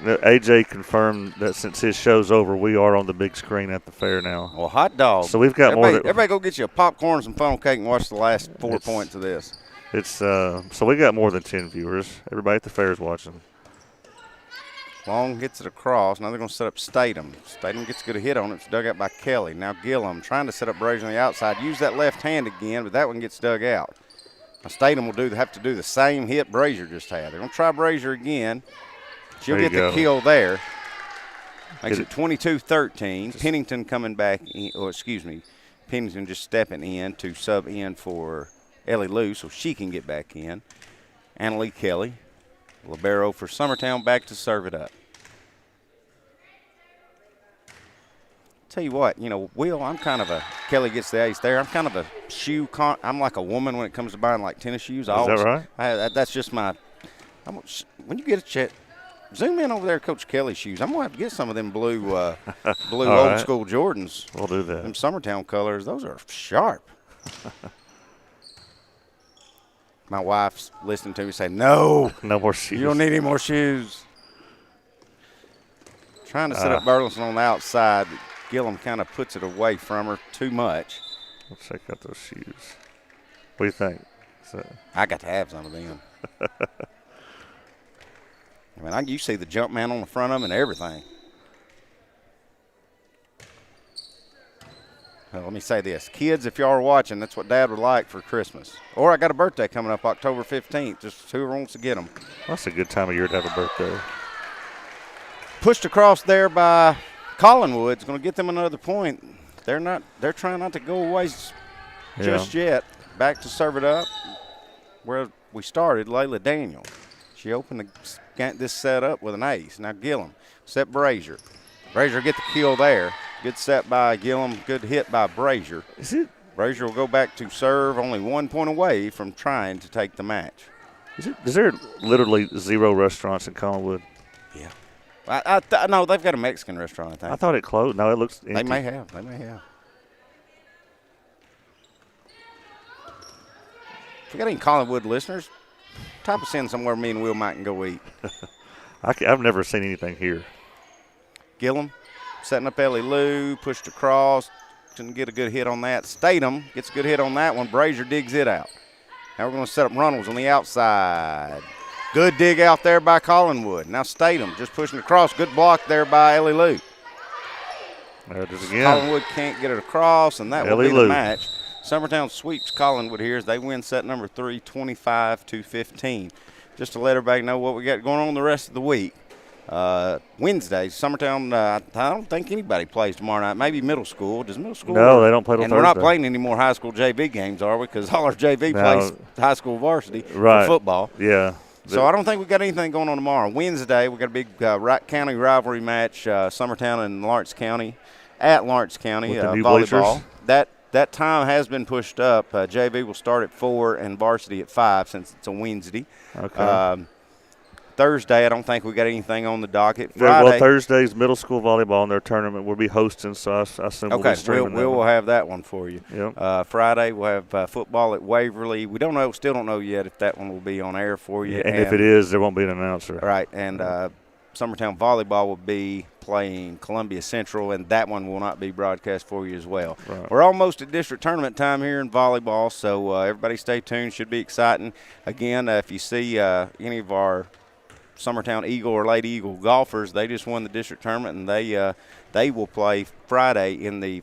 AJ confirmed that since his show's over, we are on the big screen at the fair now. Well, hot dog. So we've got everybody go get you a popcorn, some funnel cake, and watch the last 4 points of this. It's so we got more than 10 viewers. Everybody at the fair is watching. Long gets it across. Now they're going to set up Statham. Statham gets a good hit on it. It's dug out by Kelly. Now Gillum trying to set up Brazier on the outside. Use that left hand again, but that one gets dug out. Now Statham will have to do the same hit Brazier just had. They're going to try Brazier again. She'll get the kill there. Makes it 22-13. Pennington coming back in, Pennington just stepping in to sub in for Ellie Lou so she can get back in. Annalie Kelly, libero for Summertown, back to serve it up. Tell you what, Will, I'm kind of Kelly gets the ace there. I'm kind of a I'm like a woman when it comes to buying like tennis shoes. Is that right? That's just my. When you get a check, zoom in over there, at Coach Kelly's shoes. I'm gonna have to get some of them blue old school Jordans. We'll do that. Them Summertown colors. Those are sharp. My wife's listening to me say, "No, no more shoes. You don't need any more shoes." Trying to set up Burleson on the outside. Gillum kind of puts it away from her too much. Let's check out those shoes. What do you think? I got to have some of them. I mean, you see the jump man on the front of them and everything. Well, let me say this. Kids, if y'all are watching, that's what Dad would like for Christmas. Or I got a birthday coming up October 15th. Just whoever wants to get them. That's a good time of year to have a birthday. Pushed across there by Collinwood. It's going to get them another point. They're trying not to go away just yet. Back to serve it up where we started, Layla Daniel. She opened this set up with an ace. Now Gillum set Brazier. Brazier get the kill there. Good set by Gillum. Good hit by Brazier. Brazier will go back to serve, only 1 point away from trying to take the match. Is there literally 0 restaurants in Collinwood? Yeah. No, they've got a Mexican restaurant, I think. I thought it closed. No, it looks empty. They may have. If we got any Collinwood listeners, type us in somewhere me and Will might can go eat. I've never seen anything here. Gillum setting up Ellie Lou, pushed across, didn't get a good hit on that. Statham gets a good hit on that one. Brazier digs it out. Now we're going to set up Runnels on the outside. Good dig out there by Collinwood. Now Statham just pushing across. Good block there by Ellie Lou. There it is again. Collinwood can't get it across, and that will be Lou. the match. Summertown sweeps Collinwood here as they win set number 3, 25-15. Just to let everybody know what we got going on the rest of the week. Wednesday, Summertown, I don't think anybody plays tomorrow night. Maybe middle school. Does middle school? No, they don't play till And Thursday. we're not playing any more high school JV games, are we? Because all our JV plays high school varsity for football. Yeah. So I don't think we got anything going on tomorrow. Wednesday, we got a big Wright County rivalry match, Summertown and Lawrence County, at Lawrence County, With the new volleyball. bleachers? That time has been pushed up. JV will start at 4 and varsity at 5 since it's a Wednesday. Okay. Thursday, I don't think we got anything on the docket. Friday, well, Thursday's middle school volleyball in their tournament will be hosting, so I assume we'll be streaming that. We'll have that one for you. Yep. Friday, we'll have football at Waverly. We still don't know yet if that one will be on air for you. Yeah, and if it is, there won't be an announcer. Right, and Summertown volleyball will be playing Columbia Central, and that one will not be broadcast for you as well. Right. We're almost at district tournament time here in volleyball, so everybody stay tuned. Should be exciting. Again, if you see any of our Summertown Eagle or Lady Eagle golfers, they just won the district tournament, and they will play Friday in the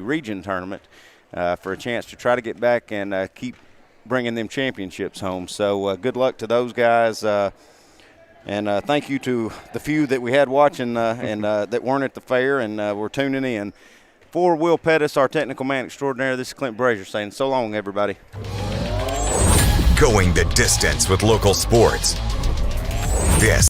region tournament for a chance to try to get back and keep bringing them championships home. So good luck to those guys, and thank you to the few that we had watching and that weren't at the fair and were tuning in. For Will Pettis, our technical man extraordinaire, this is Clint Brazier saying so long, everybody. Going the distance with local sports. This